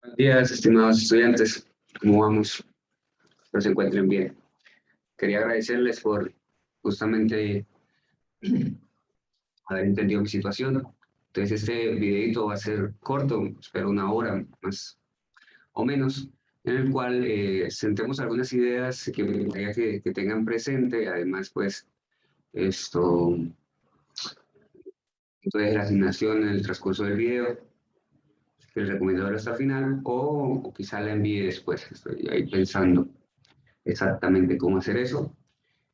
Buenos días, estimados estudiantes. ¿Cómo vamos? Espero se encuentren bien. Quería agradecerles por justamente haber entendido mi situación. Entonces, este videito va a ser corto, espero una hora más o menos, en el cual sentemos algunas ideas que me gustaría que tengan presente. Además, pues, entonces la asignación en el transcurso del video, que les recomiendo verlo hasta el final, o quizá la envíe después. Estoy ahí pensando exactamente cómo hacer eso.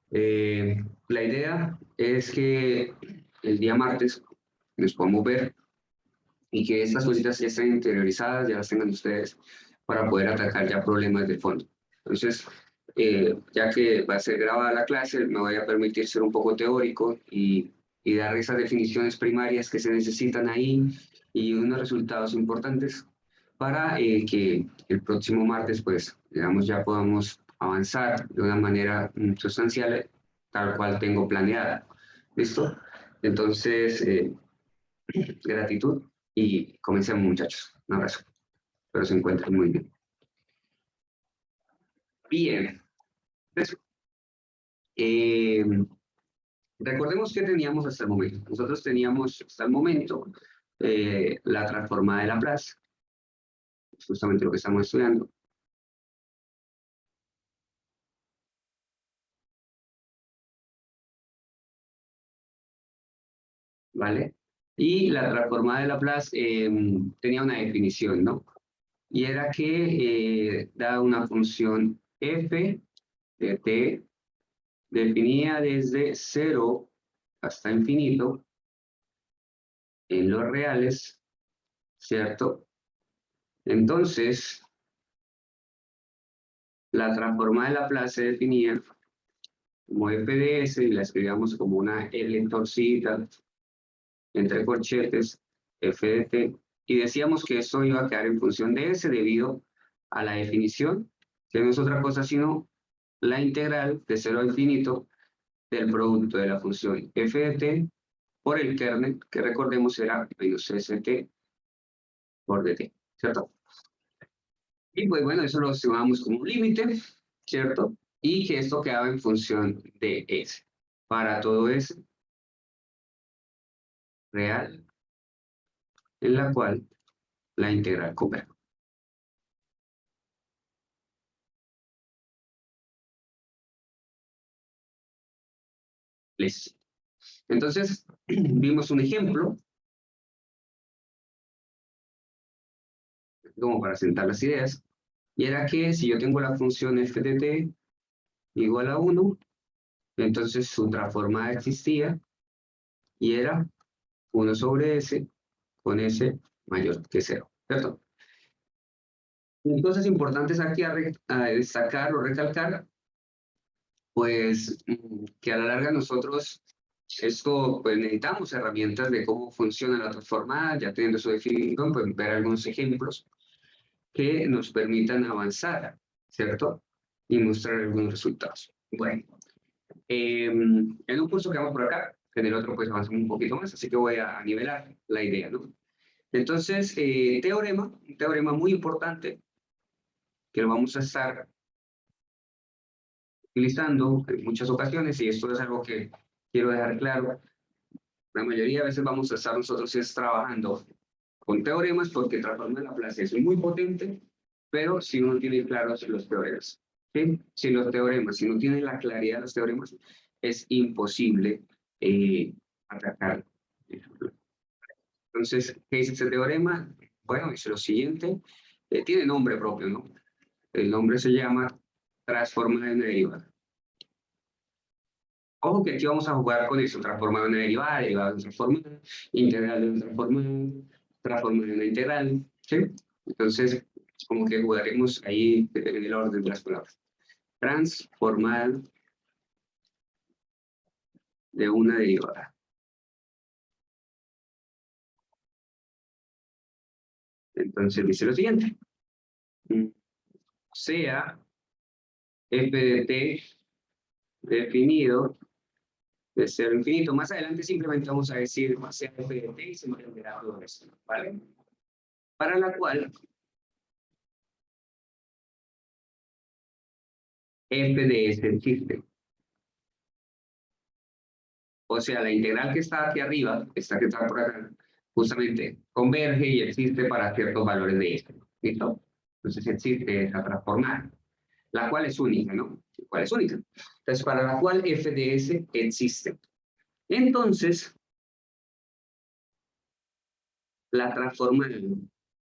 La idea es que el día martes nos podamos ver y que estas cositas ya estén interiorizadas, ya las tengan ustedes para poder atacar ya problemas de fondo. Entonces, ya que va a ser grabada la clase, me voy a permitir ser un poco teórico y dar esas definiciones primarias que se necesitan ahí y unos resultados importantes para que el próximo martes, pues, digamos, ya podamos avanzar de una manera sustancial, tal cual tengo planeada. ¿Listo? Entonces, gratitud y comencemos, muchachos. Un abrazo. Espero se encuentren muy bien. Bien. Entonces, eh, recordemos que teníamos hasta el momento. Nosotros teníamos hasta el momento la transformada de Laplace, justamente lo que estamos estudiando. ¿Vale? Y la transformada de Laplace tenía una definición, ¿no? Y era que da una función f de t definida desde 0 hasta infinito en los reales, ¿cierto? Entonces, la transformada de Laplace se definía como f de s y la escribíamos como una L torcida entre corchetes f de t, y decíamos que esto iba a quedar en función de s debido a la definición, que no es otra cosa sino la integral de 0 a infinito del producto de la función f de t por el kernel, que recordemos era menos st por dt, ¿cierto? Y pues bueno, eso lo estimamos como un límite, ¿cierto? Y que esto quedaba en función de s. Para todo s real, en la cual la integral converge. Listo. Entonces, vimos un ejemplo, como para sentar las ideas, y era que si yo tengo la función f de t igual a 1, entonces su transformada existía, y era 1 sobre s con s mayor que 0, ¿cierto? Cosas importantes aquí a destacar o recalcar, pues que a la larga nosotros esto, pues necesitamos herramientas de cómo funciona la transformada, ya teniendo su definición, pues ver algunos ejemplos que nos permitan avanzar, ¿cierto? Y mostrar algunos resultados. Bueno, en un curso que vamos por acá, en el otro pues avanzamos un poquito más, así que voy a nivelar la idea, ¿no? Entonces, un teorema muy importante que lo vamos a estar utilizando en muchas ocasiones, y esto es algo que quiero dejar claro. La mayoría de veces vamos a estar nosotros trabajando con teoremas porque transforma la Laplace es muy potente, pero si uno tiene claros los teoremas, ¿sí? Si los teoremas, si no tiene la claridad de los teoremas, es imposible atacar. Entonces, ¿qué dice este teorema? Bueno, dice lo siguiente, tiene nombre propio, ¿no? El nombre se llama transformada de una derivada. Ojo que aquí vamos a jugar con eso, transformar una derivada, derivada de una transformada, integral de una transformada, transformar una integral, ¿sí? Entonces, como que jugaremos ahí en el orden de las palabras. Transformada de una derivada. Entonces dice lo siguiente. Sea f de t definido de 0 a infinito. Más adelante simplemente vamos a decir sea f de t y se me entenderá todo esto, ¿vale? Para la cual f de S existe. O sea, la integral que está aquí arriba, esta que está por acá, justamente converge y existe para ciertos valores de S. ¿Listo? Entonces existe esa transformada, la cual es única, ¿no? La cual es única. Entonces, para la cual f de S existe. Entonces, la transformada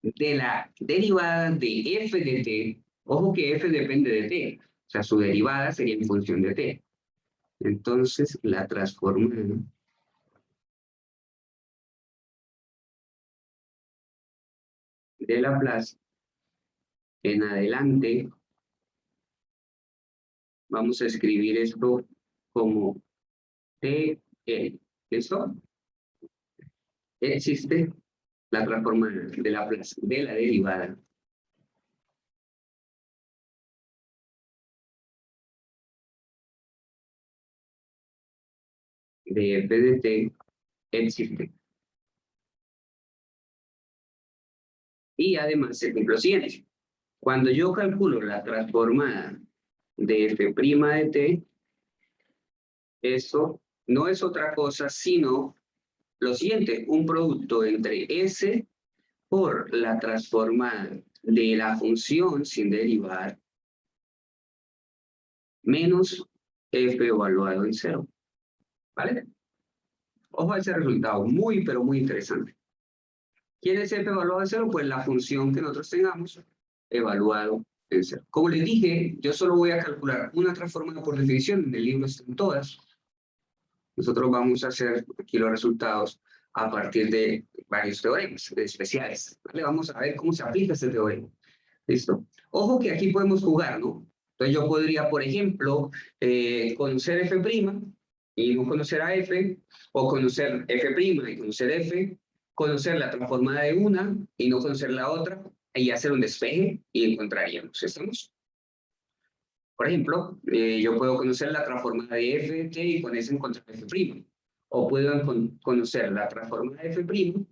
de la derivada de f de t, ojo que f depende de t, o sea, su derivada sería en función de t. Entonces, la transformada de Laplace en adelante, vamos a escribir esto como t, ¿listo? Existe la transformada de Laplace de la derivada de f de t, existe. Y además se cumple lo siguiente. Cuando yo calculo la transformada de f' de t, eso no es otra cosa sino lo siguiente, un producto entre S por la transformada de la función sin derivar menos f evaluado en cero. ¿Vale? Ojo a ese resultado, muy pero muy interesante. ¿Quién es f evaluado en cero? Pues la función que nosotros tengamos evaluado en cero. Como les dije, yo solo voy a calcular una transformada por definición, en el libro están todas. Nosotros vamos a hacer aquí los resultados a partir de varios teoremas especiales. ¿Vale? Vamos a ver cómo se aplica este teorema. ¿Listo? Ojo que aquí podemos jugar, ¿no? Entonces yo podría, por ejemplo, conocer f' y no conocer a f, o conocer f' y conocer f, conocer la transformada de una y no conocer la otra, y hacer un despeje y encontraríamos. ¿Estamos? Por ejemplo, yo puedo conocer la transformada de f de t y con eso encontrar f'. O puedo conocer la transformada de f'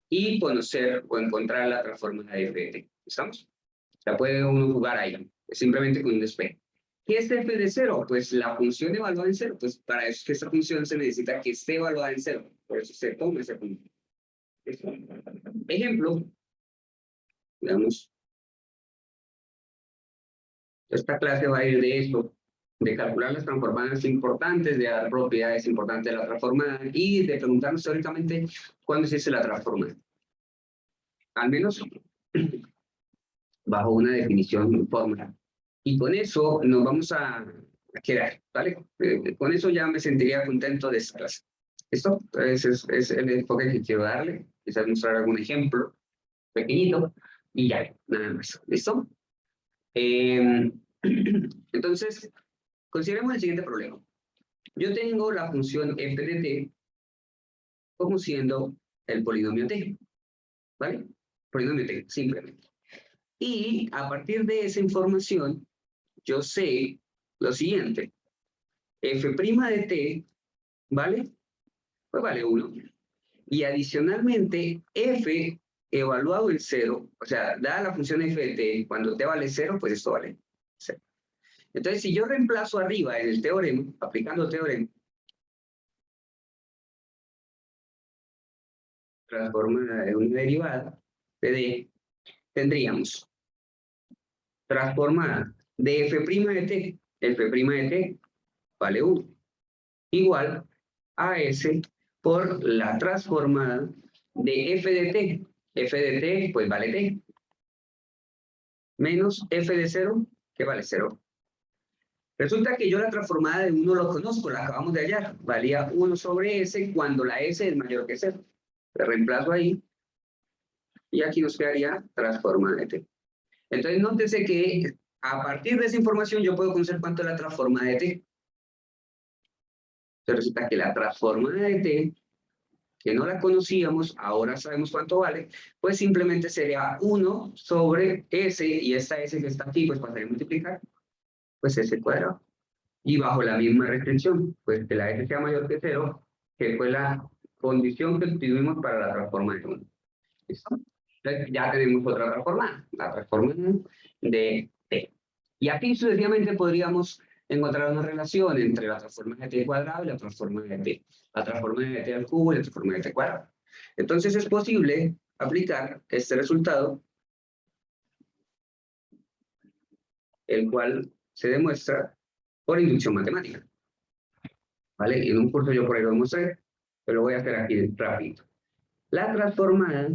y conocer o encontrar la transformada de f de t. ¿Estamos? O sea, puede uno jugar ahí, simplemente con un despeje. ¿Qué es f de cero? Pues la función evaluada en cero. Pues para eso que esta función se necesita que esté evaluada en cero. Por eso se toma ese punto. Ejemplo, veamos. Esta clase va a ir de esto, de calcular las transformadas importantes, de dar propiedades importantes de la transformada y de preguntarnos teóricamente cuándo se hace la transformada. Al menos bajo una definición fórmula. Y con eso nos vamos a quedar, ¿vale? Con eso ya me sentiría contento de esta clase. ¿Listo? Entonces es el enfoque que quiero darle. Quizás mostrar algún ejemplo pequeñito y ya, nada más. ¿Listo? Entonces, consideremos el siguiente problema. Yo tengo la función f de t como siendo el polinomio t, ¿vale? Polinomio t, simplemente. Y a partir de esa información, yo sé lo siguiente. F' de t, ¿vale? Pues vale 1. Y adicionalmente, f evaluado en 0, o sea, dada la función f de t, cuando t vale 0, pues esto vale 0. Entonces, si yo reemplazo arriba en el teorema, aplicando el teorema, transformada en una derivada de d, tendríamos transformada de f' de t, f' de t vale 1, igual a s por la transformada de f de t. F de t, pues vale t. Menos f de 0, que vale 0. Resulta que yo la transformada de 1 lo conozco, la acabamos de hallar. Valía 1 sobre s cuando la s es mayor que 0. Le reemplazo ahí y aquí nos quedaría transformada de t. Entonces, nótese que a partir de esa información yo puedo conocer cuánto es la transformada de t. Entonces, resulta que la transformada de t, que no la conocíamos, ahora sabemos cuánto vale, pues simplemente sería 1 sobre s, y esta s que está aquí, pues pasaría a multiplicar, pues s cuadrado. Y bajo la misma restricción, pues que la s sea mayor que 0, que fue la condición que tuvimos para la transformada de 1. ¿Listo? Entonces ya tenemos otra transformada, la transformada de t. Y aquí sucesivamente podríamos encontrar una relación entre la transforma de t cuadrado y la transforma de t. La transforma de t al cubo y la transforma de t cuadrado. Entonces es posible aplicar este resultado, el cual se demuestra por inducción matemática. ¿Vale? En un curso yo por ahí lo demostré, pero lo voy a hacer aquí rápido. La transformada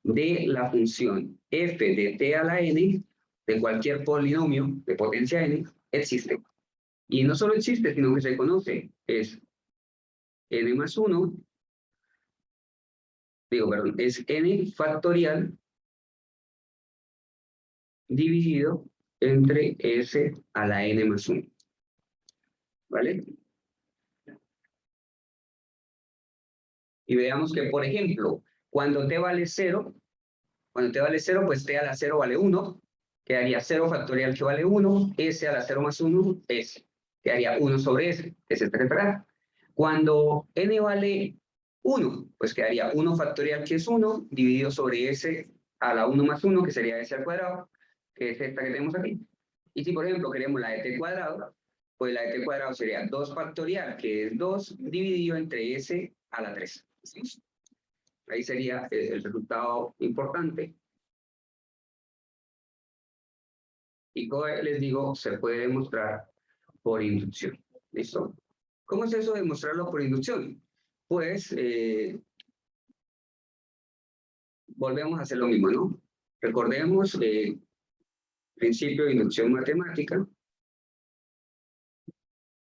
de la función f de t a la n de cualquier polinomio de potencia n existe. Y no solo existe, sino que se conoce. Es n más 1, perdón, es n factorial dividido entre s a la n más 1. ¿Vale? Y veamos que, por ejemplo, cuando t vale 0, pues t a la 0 vale 1, quedaría 0 factorial que vale 1, s a la 0 más 1, s. Quedaría 1 sobre s, es esta que está. Cuando n vale 1, pues quedaría 1 factorial que es 1, dividido sobre s a la 1 más 1, que sería s al cuadrado, que es esta que tenemos aquí. Y si, por ejemplo, queremos la de t cuadrado, pues la de t cuadrado sería 2 factorial, que es 2, dividido entre s a la 3. ¿Sí? Ahí sería el resultado importante. Y como les digo, se puede demostrar por inducción. ¿Listo? ¿Cómo es eso de demostrarlo por inducción? Pues volvemos a hacer lo mismo, ¿no? Recordemos el principio de inducción matemática.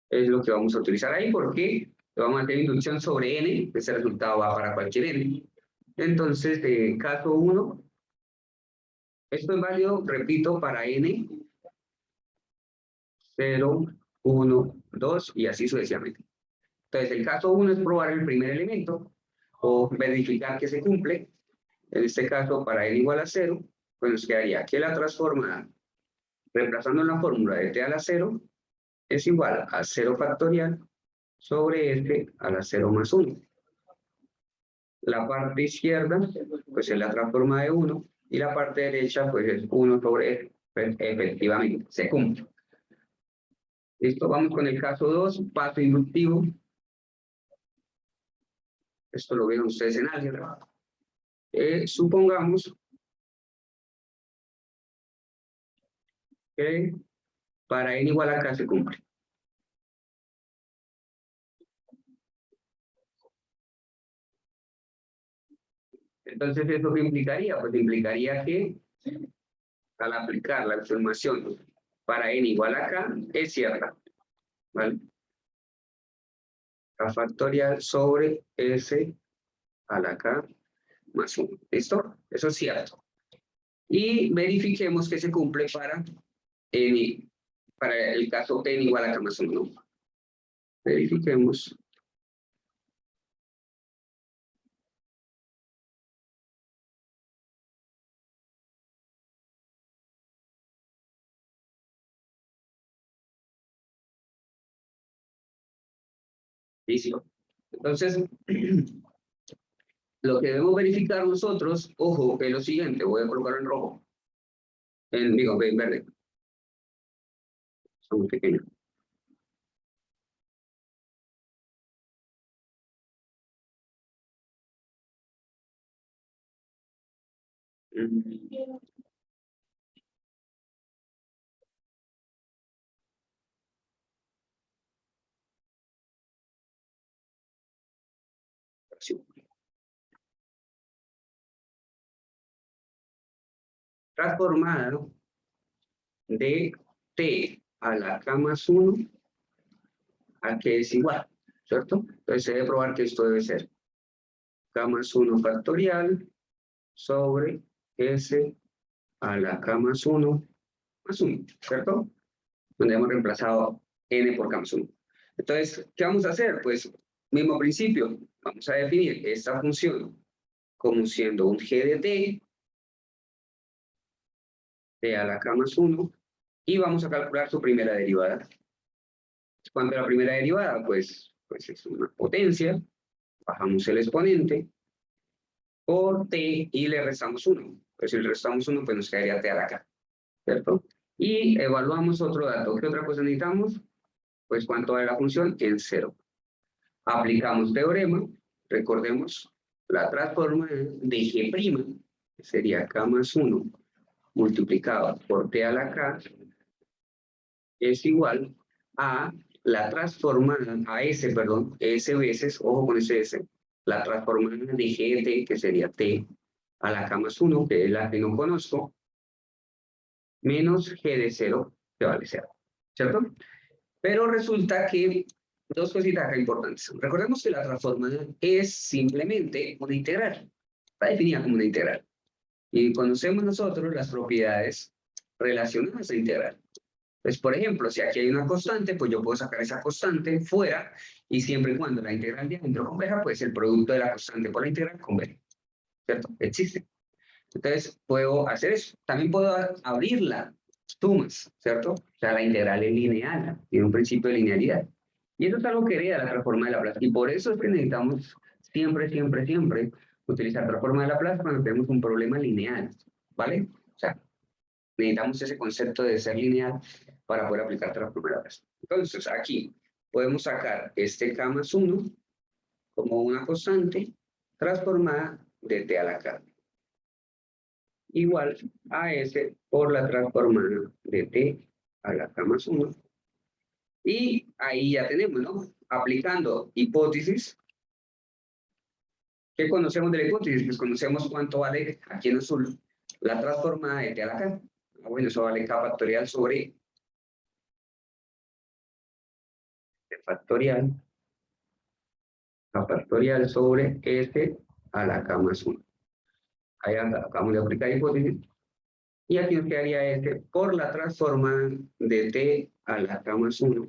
Es lo que vamos a utilizar ahí porque vamos a hacer inducción sobre n. Ese resultado va para cualquier n. Entonces, caso 1. Esto es válido, repito, para n, 0, 1, 2 y así sucesivamente. Entonces, el caso 1 es probar el primer elemento o verificar que se cumple. En este caso, para n igual a 0, pues nos quedaría que la transformada, reemplazando la fórmula de t a la 0, es igual a 0 factorial sobre s a la 0 más 1. La parte izquierda, pues es la transformada de 1, y la parte derecha, pues es 1 sobre s. Pues, efectivamente, se cumple. Listo, vamos con el caso 2, paso inductivo. Esto lo vieron ustedes en álgebra. Supongamos que para n igual a k se cumple. Entonces, ¿eso qué implicaría? Pues implicaría que al aplicar la información para n igual a k es cierta. ¿Vale? K factorial sobre s a la k más 1. ¿Listo? Eso es cierto. Y verifiquemos que se cumple para el caso n igual a k más 1. Verifiquemos. Listo. Entonces, lo que debemos verificar nosotros, ojo, es lo siguiente, voy a colocarlo en rojo. Digo, en verde. Son muy pequeños. Sí. Transformada de t a la k más 1 a que es igual, ¿cierto? Entonces se debe probar que esto debe ser k más 1 factorial sobre s a la k más 1 más 1, ¿cierto? Donde hemos reemplazado n por k más 1. Entonces, ¿qué vamos a hacer? Pues, mismo principio, vamos a definir esta función como siendo un g de t a la k más 1, y vamos a calcular su primera derivada. ¿Cuánto es la primera derivada? Pues es una potencia, bajamos el exponente, por t y le restamos 1. Pues si le restamos 1, pues nos quedaría t a la k, ¿cierto? Y evaluamos otro dato. ¿Qué otra cosa necesitamos? Pues cuánto vale la función en 0. Aplicamos teorema, recordemos la transforma de G', que sería K más 1 multiplicado por T a la K, es igual a la transformada, a S, perdón, S veces, ojo con ese S, la transformada de G de T, que sería T a la K más 1, que es la que no conozco, menos G de 0, que vale 0, ¿cierto? Pero resulta que dos cositas acá importantes. Recordemos que la transformada es simplemente una integral. Está definida como una integral. Y conocemos nosotros las propiedades relacionadas a la integral. Pues, por ejemplo, si aquí hay una constante, pues yo puedo sacar esa constante fuera y siempre y cuando la integral de adentro converja, pues el producto de la constante por la integral converge. ¿Cierto? Existe. Entonces, puedo hacer eso. También puedo abrirla, sumas, ¿cierto? O sea, la integral es lineal, tiene un principio de linealidad. Y eso es algo que hereda la transforma de Laplace. Y por eso es que necesitamos siempre utilizar transforma de Laplace cuando tenemos un problema lineal, ¿vale? O sea, necesitamos ese concepto de ser lineal para poder aplicar transforma de Laplace. Entonces, aquí podemos sacar este K más 1 como una constante transformada de T a la K igual a S por la transformada de T a la K más 1. Y ahí ya tenemos, ¿no? Aplicando hipótesis. ¿Qué conocemos de la hipótesis? Pues conocemos cuánto vale, aquí en azul, la transformada de T a la K. Bueno, eso vale K factorial sobre T factorial. K factorial sobre S a la K más 1. Ahí acabamos de aplicar hipótesis. Y aquí nos quedaría S por la transformada de T a la K más 1,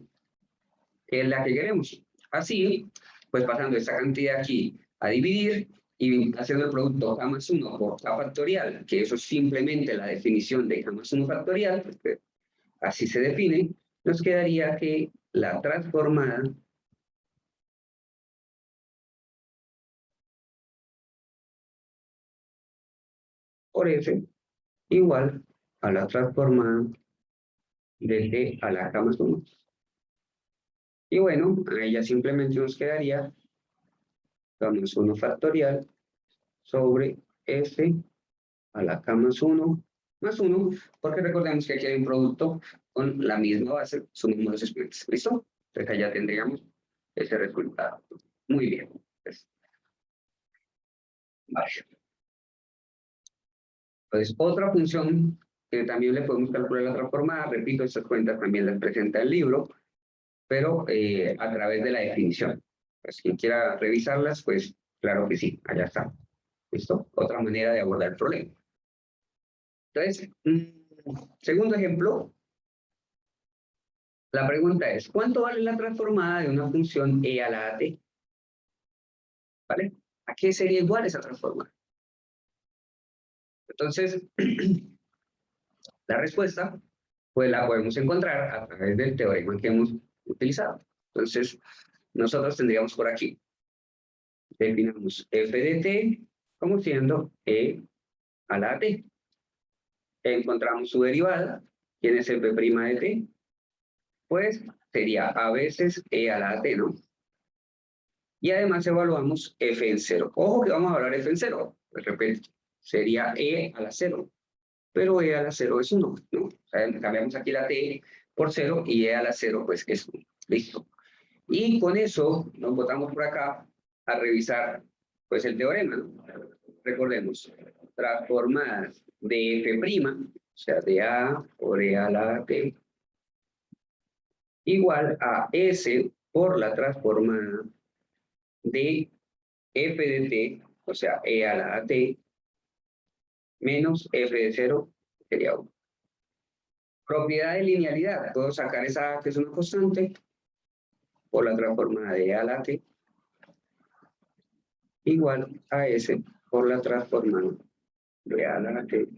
que es la que queremos. Así, pues pasando esta cantidad aquí a dividir y haciendo el producto K más 1 por K factorial, que eso es simplemente la definición de K más 1 factorial, pues, así se define, nos quedaría que la transformada por F igual a la transformada de T a la K más 1. Y bueno, ahí ya simplemente nos quedaría K más 1 factorial sobre F a la K más 1, porque recordemos que aquí hay un producto con la misma base, sumamos los exponentes. ¿Listo? Entonces allá tendríamos ese resultado. Muy bien. Pues, vale. Entonces, otra función que también le podemos calcular la transformada, repito, estas cuentas también las presenta el libro, pero a través de la definición. Pues quien quiera revisarlas, pues claro que sí, allá está. ¿Listo? Otra manera de abordar el problema. Entonces, segundo ejemplo, la pregunta es, ¿cuánto vale la transformada de una función e a la t? ¿Vale? ¿A qué sería igual esa transformada? Entonces, la respuesta, pues la podemos encontrar a través del teorema que hemos utilizado. Entonces, nosotros tendríamos por aquí, definamos f de t como siendo e a la t. Encontramos su derivada, ¿quién es f' de t? Pues sería a veces e a la t, ¿no? Y además evaluamos f en 0. Ojo que vamos a hablar f en 0. De repente sería e a la 0. Pero e a la 0 es 1, ¿no? O sea, cambiamos aquí la t por 0 y e a la 0 pues es 1. Listo. Y con eso nos botamos por acá a revisar pues el teorema, ¿no? Recordemos, transformadas de f', o sea, de a por e a la t, igual a s por la transformada de f de t, o sea, e a la t, menos f de 0, sería 1. Propiedad de linealidad, puedo sacar esa que es una constante, por la transformada de e a la t, igual a s por la transformada de a la t,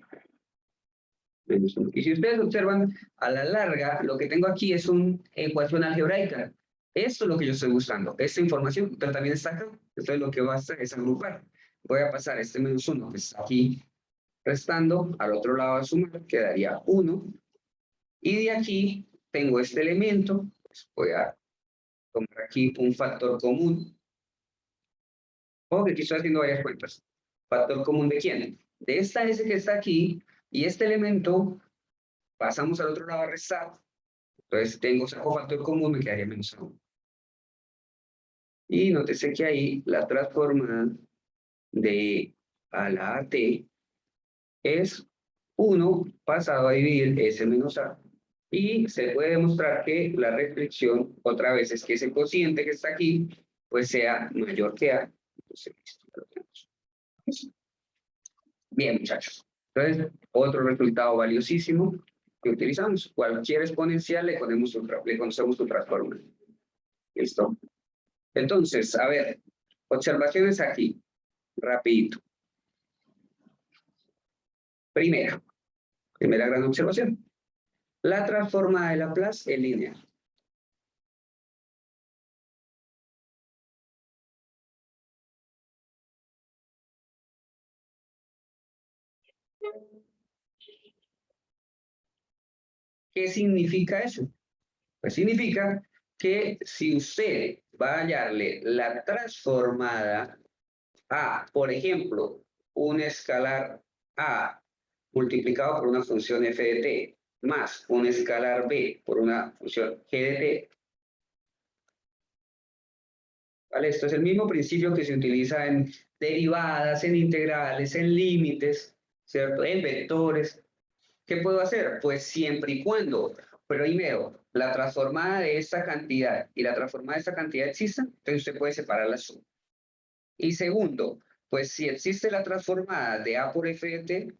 menos 1. Y si ustedes observan, a la larga, lo que tengo aquí es una ecuación algebraica. Esto es lo que yo estoy buscando, esta información, pero también está acá. Entonces lo que va a hacer es agrupar. Voy a pasar este menos 1 que está aquí restando, al otro lado a sumar, quedaría 1, Y de aquí tengo este elemento, pues voy a tomar aquí un factor común. Ojo que aquí estoy haciendo varias cuentas. ¿Factor común de quién? De esta S que está aquí, y este elemento, pasamos al otro lado a restar. Entonces saco factor común, me quedaría menos 1. Y nótese que ahí la transformada de a la AT es 1 pasado a dividir S menos A. Y se puede demostrar que la restricción, otra vez, es que ese cociente que está aquí, pues sea mayor que A. Entonces, listo, ya lo tenemos. Bien, muchachos. Entonces, otro resultado valiosísimo que utilizamos. Cualquier exponencial le conocemos su transforma. ¿Listo? Entonces, a ver, observaciones aquí, rapidito. Primera gran observación. La transformada de Laplace es lineal. ¿Qué significa eso? Pues significa que si usted va a hallarle la transformada a, por ejemplo, un escalar A multiplicado por una función f de t, más un escalar b por una función g de t, ¿vale? Esto es el mismo principio que se utiliza en derivadas, en integrales, en límites, ¿cierto? En vectores. ¿Qué puedo hacer? Pues siempre y cuando, primero, la transformada de esta cantidad y la transformada de esta cantidad existan, entonces usted puede separar las sumas. Y segundo, pues si existe la transformada de A por F de T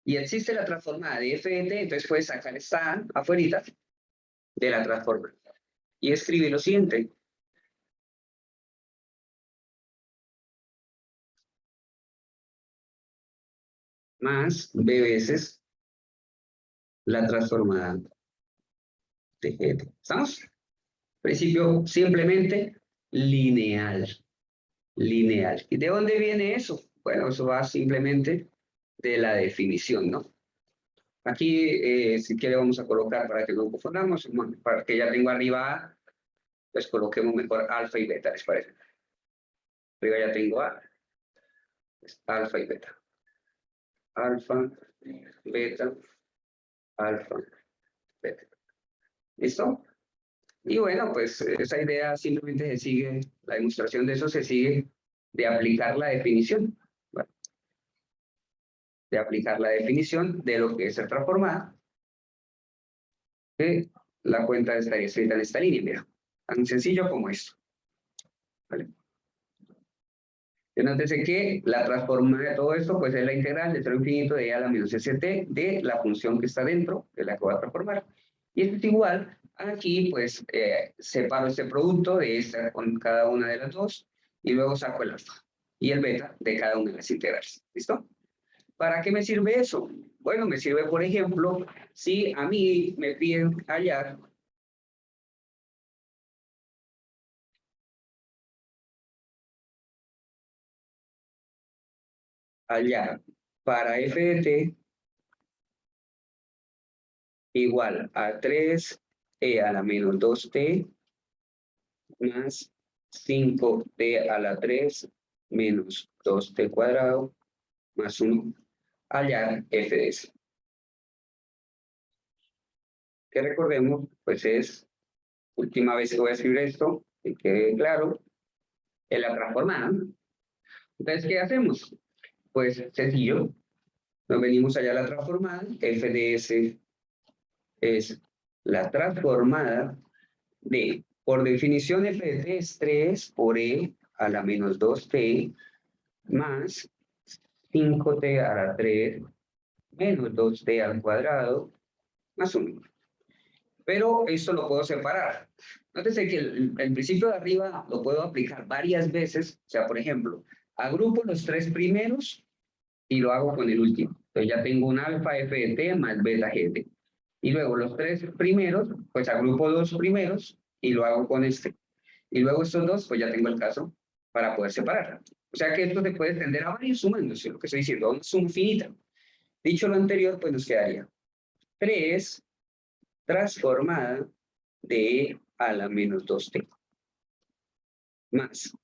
y existe la transformada de F de T, entonces puede sacar esta A afuera de la transformada. Y escribir lo siguiente. Más B veces la transformada de GT. ¿Estamos? Principio simplemente lineal. Lineal. ¿Y de dónde viene eso? Bueno, eso va simplemente de la definición, ¿no? Aquí, si quiere, vamos a colocar para que no confundamos, para que ya tengo arriba A, pues coloquemos mejor alfa y beta, ¿les parece? Arriba ya tengo A, es alfa y beta. Alfa, beta, alfa, beta. ¿Listo? Y bueno, pues esa idea simplemente se sigue, la demostración de eso se sigue de aplicar la definición. Bueno, de aplicar la definición de lo que es ser transformada, que la cuenta estaría escrita en esta línea, mira, tan sencillo como esto. ¿Vale? Entonces, que la transformada de todo esto, pues es la integral de 0 a infinito de a la menos st de la función que está dentro, de la que voy a transformar. Y esto es igual, aquí pues separo este producto de esta con cada una de las dos, y luego saco el alfa y el beta de cada una de las integrales. ¿Listo? ¿Para qué me sirve eso? Bueno, me sirve, por ejemplo, si a mí me piden hallar para f de t igual a 3e a la menos 2t más 5t a la 3 menos 2t cuadrado más 1, hallar f de s. Que recordemos, pues es, última vez que voy a escribir esto, que quede claro, es la transformada. Entonces, ¿qué hacemos? Pues sencillo, nos venimos allá a la transformada, f de s es la transformada de, por definición, f de t es 3 por e a la menos 2t más 5t a la 3 menos 2t al cuadrado más 1. Pero esto lo puedo separar. Nótese que el principio de arriba lo puedo aplicar varias veces. O sea, por ejemplo, agrupo los tres primeros y lo hago con el último. Entonces ya tengo un alfa f de t más beta gt. Y luego los tres primeros, pues agrupo dos primeros y lo hago con este. Y luego estos dos, pues ya tengo el caso para poder separar. O sea que esto se puede extender a varios sumandos, lo que estoy diciendo, a una suma finita. Dicho lo anterior, pues nos quedaría 3 transformada de e a la menos 2t. Más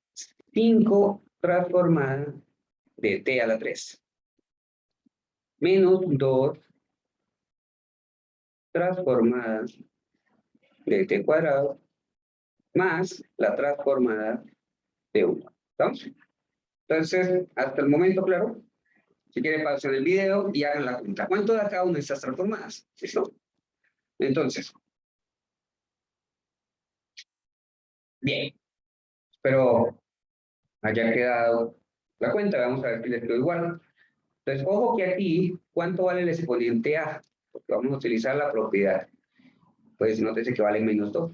5 transformada de t a la 3. Menos 2 transformada de t cuadrado más la transformada de 1. ¿Estamos? Entonces, hasta el momento, claro. Si quieren, pausen el video y hagan la cuenta. ¿Cuánto da cada una de estas transformadas? ¿Listo? Entonces, bien. Espero haya quedado la cuenta. Vamos a ver si les quedó igual. Entonces, ojo que aquí, ¿cuánto vale el exponente a? Porque vamos a utilizar la propiedad. Pues nótese que vale menos 2.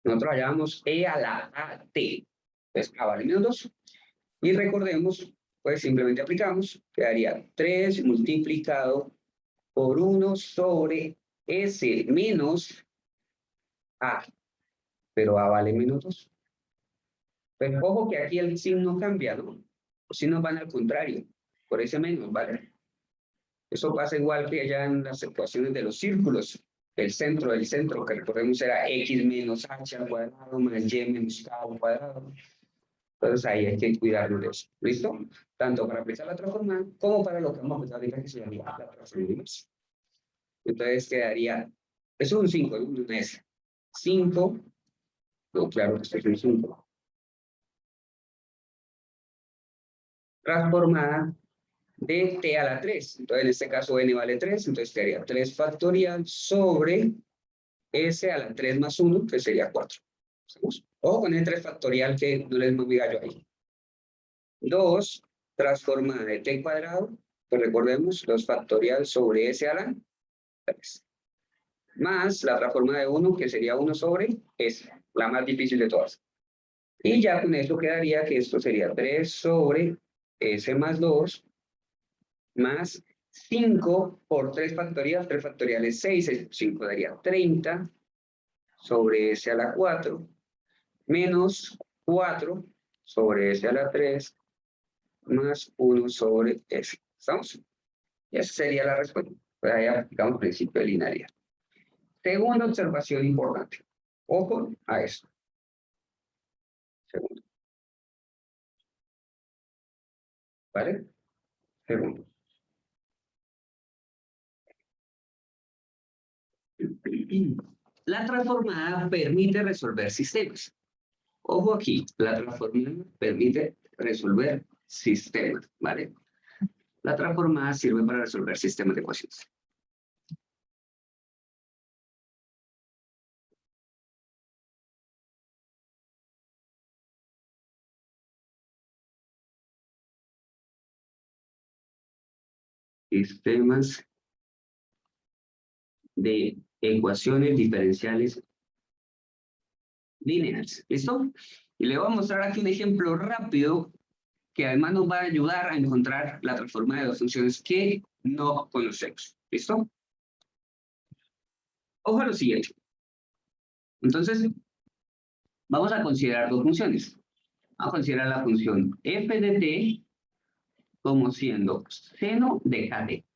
Nosotros la llamamos e a la at. Entonces, a vale menos 2. Y recordemos, pues simplemente aplicamos, quedaría 3 multiplicado por 1 sobre S menos A. Pero A vale menos 2. Pero ojo que aquí el signo cambia, ¿no? Los signos van al contrario, por ese menos, ¿vale? Eso pasa igual que allá en las ecuaciones de los círculos. El centro del centro, que recordemos era x menos h al cuadrado más y menos k al cuadrado. Entonces ahí hay que cuidarnos de eso. ¿Listo? Tanto para aplicar la transformada como para lo que vamos a aplicar ahorita que se llama la transformada. Entonces quedaría, es un 5, un S. 5, no, claro que esto es un 5. Transformada de t a la 3. Entonces en este caso n vale 3, entonces quedaría 3 factorial sobre s a la 3 más 1, que sería 4. ¿Estamos? Ojo con el 3 factorial que no les moví yo ahí. 2 transformada de t cuadrado, pues recordemos 2 factorial sobre s a la 3. Más la transformada de 1, que sería 1 sobre s, la más difícil de todas. Y ya con esto quedaría que esto sería 3 sobre s más 2, más 5 por 3 factorial, 3 factorial es 6, 5 daría 30 sobre s a la 4, menos 4 sobre s a la 3, más 1 sobre s. ¿Estamos? Y esa sería la respuesta. Pues ahí aplicamos principio de linealidad. Segunda observación importante. Ojo a esto. Segundo. ¿Vale? Segundo. La transformada permite resolver sistemas. Ojo aquí, la transformada permite resolver sistemas, ¿vale? La transformada sirve para resolver sistemas de ecuaciones. Sistemas de ecuaciones diferenciales lineales. ¿Listo? Y le voy a mostrar aquí un ejemplo rápido que además nos va a ayudar a encontrar la transformada de dos funciones que no conocemos. ¿Listo? Ojo a lo siguiente. Entonces, vamos a considerar dos funciones. Vamos a considerar la función f de t como siendo seno de kt.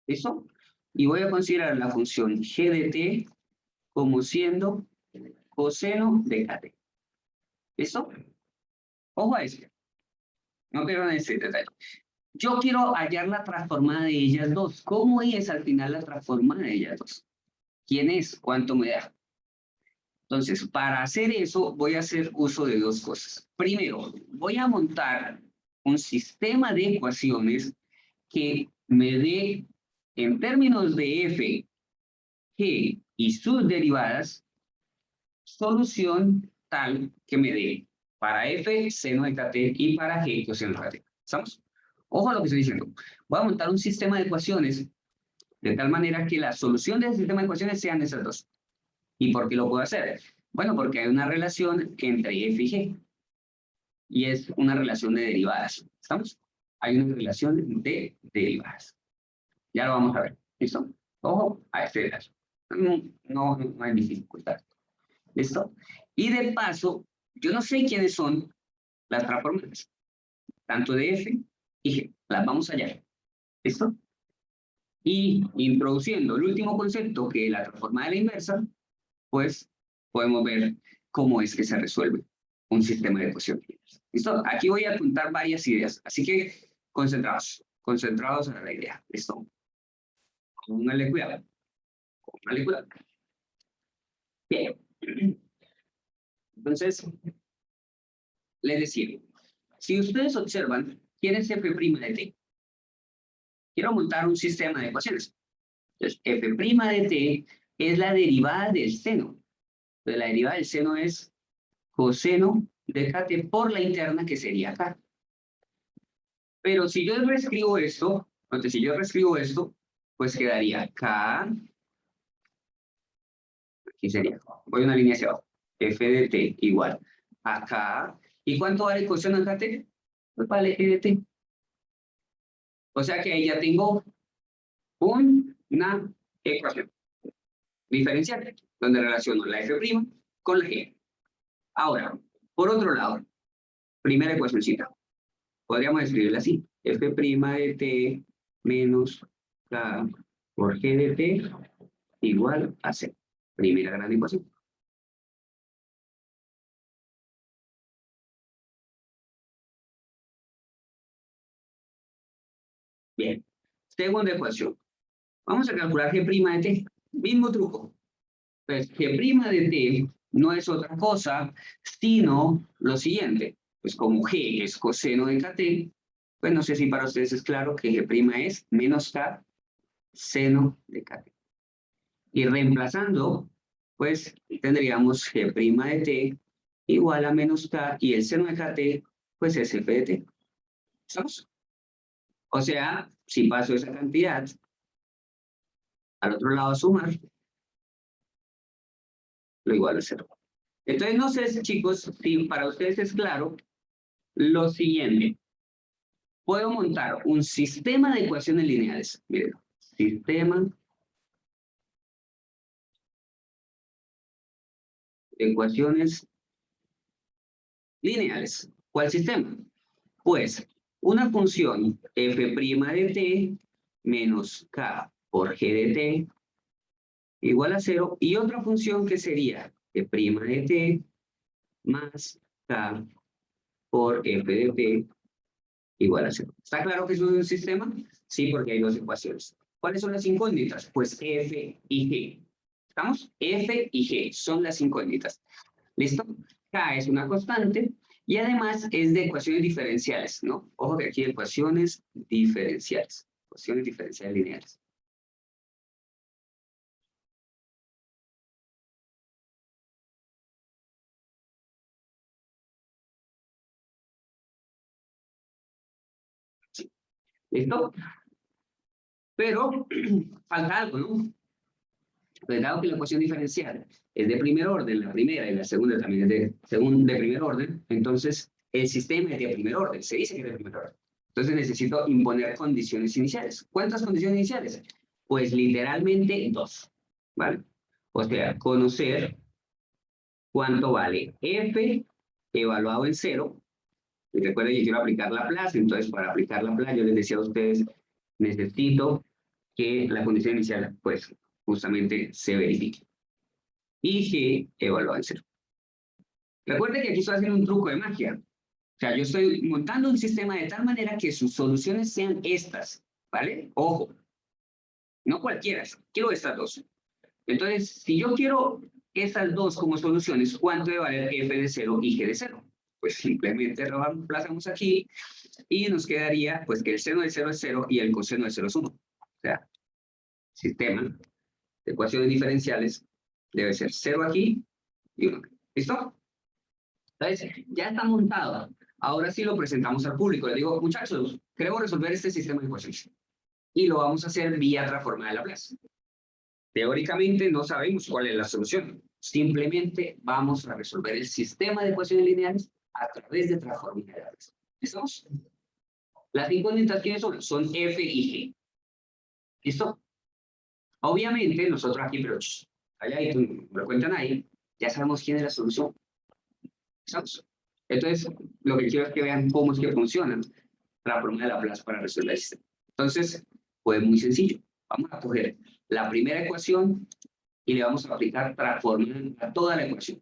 ¿Listo? Y voy a considerar la función g de t como siendo coseno de kt. ¿Listo? Ojo a eso. No quiero ese detalle. Yo quiero hallar la transformada de ellas dos. ¿Cómo es al final la transformada de ellas dos? ¿Quién es? ¿Cuánto me da? Entonces, para hacer eso, voy a hacer uso de dos cosas. Primero, voy a montar un sistema de ecuaciones que me dé, en términos de f, g y sus derivadas, solución tal que me dé para f seno de kt y para g coseno de kt. ¿Estamos? Ojo a lo que estoy diciendo. Voy a montar un sistema de ecuaciones de tal manera que la solución del sistema de ecuaciones sean esas dos. ¿Y por qué lo puedo hacer? Bueno, porque hay una relación entre f y g. Y es una relación de derivadas. ¿Estamos? Hay una relación de derivadas. Ya lo vamos a ver. ¿Listo? Ojo a este detalle. No hay dificultad. ¿Listo? Y de paso, yo no sé quiénes son las transformadas, tanto de f y g. Las vamos a hallar. ¿Listo? Y introduciendo el último concepto, que es la transformada a la inversa, pues podemos ver cómo es que se resuelve un sistema de ecuaciones lineales. ¿Listo? Aquí voy a apuntar varias ideas, así que concentrados, concentrados en la idea. ¿Listo? Póngale cuidado. Póngale cuidado. Bien. Entonces, les decía, si ustedes observan, ¿quién es f' de t? Quiero montar un sistema de ecuaciones. Entonces, f' de t es la derivada del seno. Entonces, la derivada del seno es coseno de kt por la interna, que sería k. Pero si yo reescribo esto, entonces si yo reescribo esto, pues quedaría k, aquí sería, voy una línea hacia abajo, f de t igual a k. ¿Y cuánto vale coseno de kt? Pues vale e de t. O sea que ahí ya tengo una ecuación diferencial, donde relaciono la f' con la g. Ahora, por otro lado, primera ecuacióncita. Podríamos escribirla así. F' de t menos k por g de t igual a c. Primera gran ecuación. Bien. Segunda ecuación. Vamos a calcular g' de t. Mismo truco. Pues g' de t no es otra cosa sino lo siguiente. Pues como g es coseno de kt, pues no sé si para ustedes es claro que g' es menos k seno de kt. Y reemplazando, pues tendríamos g' de t igual a menos k, y el seno de kt, pues es f de t. ¿Estamos? O sea, si paso esa cantidad al otro lado a sumar, lo igual a cero. Entonces, no sé, chicos, si para ustedes es claro lo siguiente. Puedo montar un sistema de ecuaciones lineales. Miren, sistema de ecuaciones lineales. ¿Cuál sistema? Pues una función f' de t menos k por g de t igual a 0, y otra función que sería f' de t más k por f de t igual a 0. ¿Está claro que eso es un sistema? Sí, porque hay dos ecuaciones. ¿Cuáles son las incógnitas? Pues f y g. ¿Estamos? F y g son las incógnitas. ¿Listo? K es una constante y además es de ecuaciones diferenciales, ¿no? Ojo que aquí ecuaciones diferenciales. Ecuaciones diferenciales lineales. Sí. ¿Listo? Pero falta algo, ¿no? Pues dado que la ecuación diferencial es de primer orden, la primera y la segunda también es de primer orden, entonces el sistema es de primer orden, se dice que es de primer orden. Entonces necesito imponer condiciones iniciales. ¿Cuántas condiciones iniciales? Pues literalmente dos, ¿vale? O sea, conocer cuánto vale f evaluado en cero. Y recuerden que quiero aplicar la plaza, entonces para aplicar la plaza yo les decía a ustedes, necesito que la condición inicial, pues, justamente se verifique. Y G evaluado en cero. Recuerden que aquí estoy haciendo un truco de magia. O sea, yo estoy montando un sistema de tal manera que sus soluciones sean estas, ¿vale? Ojo, no cualquiera, quiero estas dos. Entonces, si yo quiero estas dos como soluciones, ¿cuánto debe valer f de 0 y g de 0? Pues simplemente lo reemplazamos aquí y nos quedaría pues que el seno de 0 es 0 y el coseno de 0 es 1. O sea, sistema de ecuaciones diferenciales debe ser 0 aquí y 1 aquí. ¿Listo? Entonces, ya está montado. Ahora sí lo presentamos al público. Le digo, muchachos, queremos resolver este sistema de ecuaciones. Y lo vamos a hacer vía transformada de Laplace. Teóricamente no sabemos cuál es la solución. Simplemente vamos a resolver el sistema de ecuaciones lineales a través de transformada de Laplace. ¿Estamos? Las incógnitas, ¿quiénes son? Son f y g. ¿Listo? Obviamente, nosotros aquí, pero allá y tú, me lo cuentan ahí, ya sabemos quién es la solución. ¿Estamos? Entonces, lo que quiero es que vean cómo es que funciona la fórmula de Laplace para resolver el sistema. Entonces, pues muy sencillo. Vamos a coger la primera ecuación y le vamos a aplicar transformada a toda la ecuación.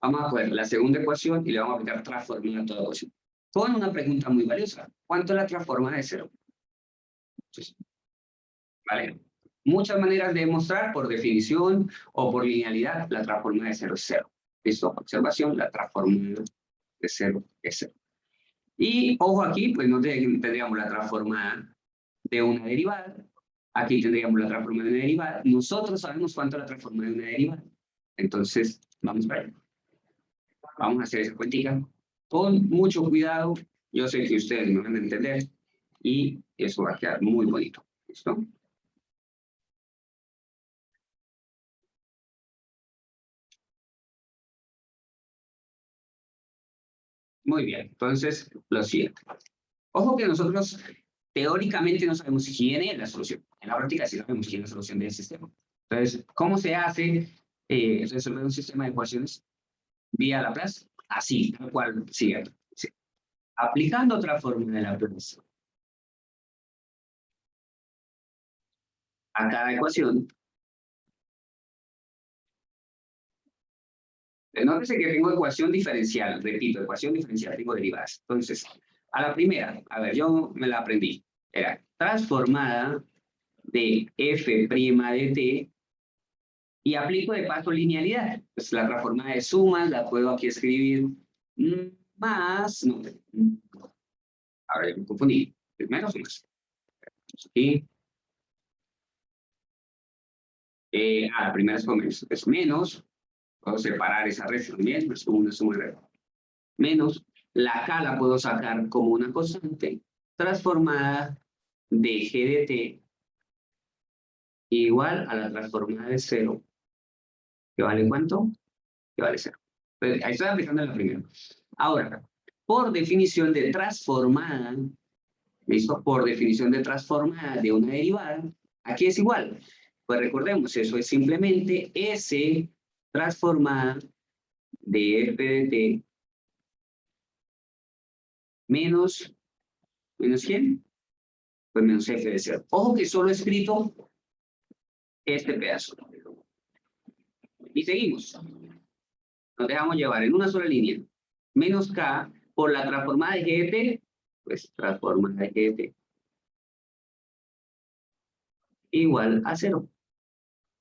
Vamos a coger la segunda ecuación y le vamos a aplicar transformada a toda la ecuación. Con una pregunta muy valiosa. ¿Cuánto es la transformada de cero? Entonces, ¿vale? Muchas maneras de demostrar, por definición o por linealidad, la transformada de cero es cero. ¿Listo? Observación, la transformada de cero es cero. Y ojo aquí, pues no tendríamos la transformada de una derivada. Aquí tendríamos la transformada de una derivada. Nosotros sabemos cuánto es la transformada de una derivada. Entonces, vamos a ver. Vamos a hacer esa cuentica con mucho cuidado. Yo sé que ustedes me van a entender y eso va a quedar muy bonito. ¿Listo? Muy bien. Entonces, lo siguiente. Ojo que nosotros teóricamente no sabemos quién es la solución. En la práctica sí sabemos quién es la solución del sistema. Entonces, ¿cómo se hace resolver un sistema de ecuaciones vía Laplace? Así, tal cual, sí. Aplicando otra fórmula de Laplace a cada ecuación. Nótese que tengo ecuación diferencial, repito, ecuación diferencial, tengo derivadas. Entonces, a la primera, a ver, yo me la aprendí. Era transformada de f' de t y aplico de paso linealidad. Pues la transformada de sumas la puedo aquí escribir más, no, ahora me confundí, menos o más. Aquí. La primera es menos, puedo separar esa red también, es como una suma de menos, la k la puedo sacar como una constante transformada de g de t igual a la transformada de 0, que vale ¿cuánto? Que vale 0. Pues ahí estoy aplicando la primera. Ahora, por definición de transformada, ¿listo? Por definición de transformada de una derivada, aquí es igual. Pues recordemos, eso es simplemente S transformada de f de t menos ¿quién? Pues menos f de 0. Ojo que solo he escrito este pedazo. Y seguimos. Nos dejamos llevar en una sola línea. Menos k por la transformada de g de t, pues transformada de g de t igual a 0.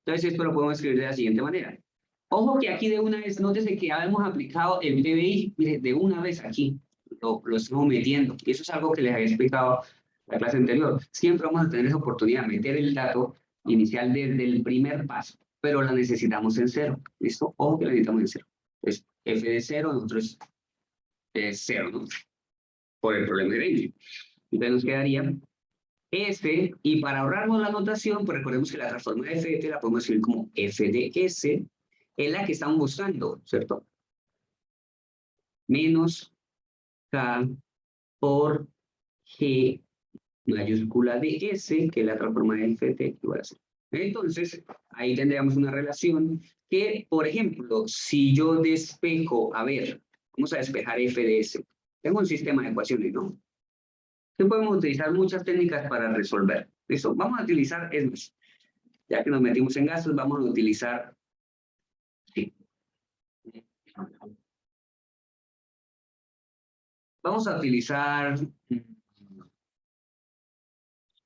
Entonces esto lo podemos escribir de la siguiente manera. Ojo que aquí de una vez, nótese que ya hemos aplicado el PBI, mire, de una vez aquí, lo estamos metiendo. Y eso es algo que les había explicado en la clase anterior. Siempre vamos a tener esa oportunidad de meter el dato inicial desde el primer paso, pero la necesitamos en 0. ¿Listo? Ojo que la necesitamos en 0. Entonces, f de 0, nosotros es 0, ¿no? Por el problema de range. Entonces nos quedaría f, y para ahorrarnos la notación, pues recordemos que la transformada de f de t la podemos escribir como f de s, es la que estamos buscando, ¿cierto? Menos k por g mayúscula de s, que es la transformada de f de t igual a 0. Entonces, ahí tendríamos una relación que, por ejemplo, si yo despejo, a ver, vamos a despejar f de s. Tengo un sistema de ecuaciones, ¿no? Que podemos utilizar muchas técnicas para resolver. ¿Listo? Vamos a utilizar, es más, ya que nos metimos en gastos, vamos a utilizar, sí. Vamos a utilizar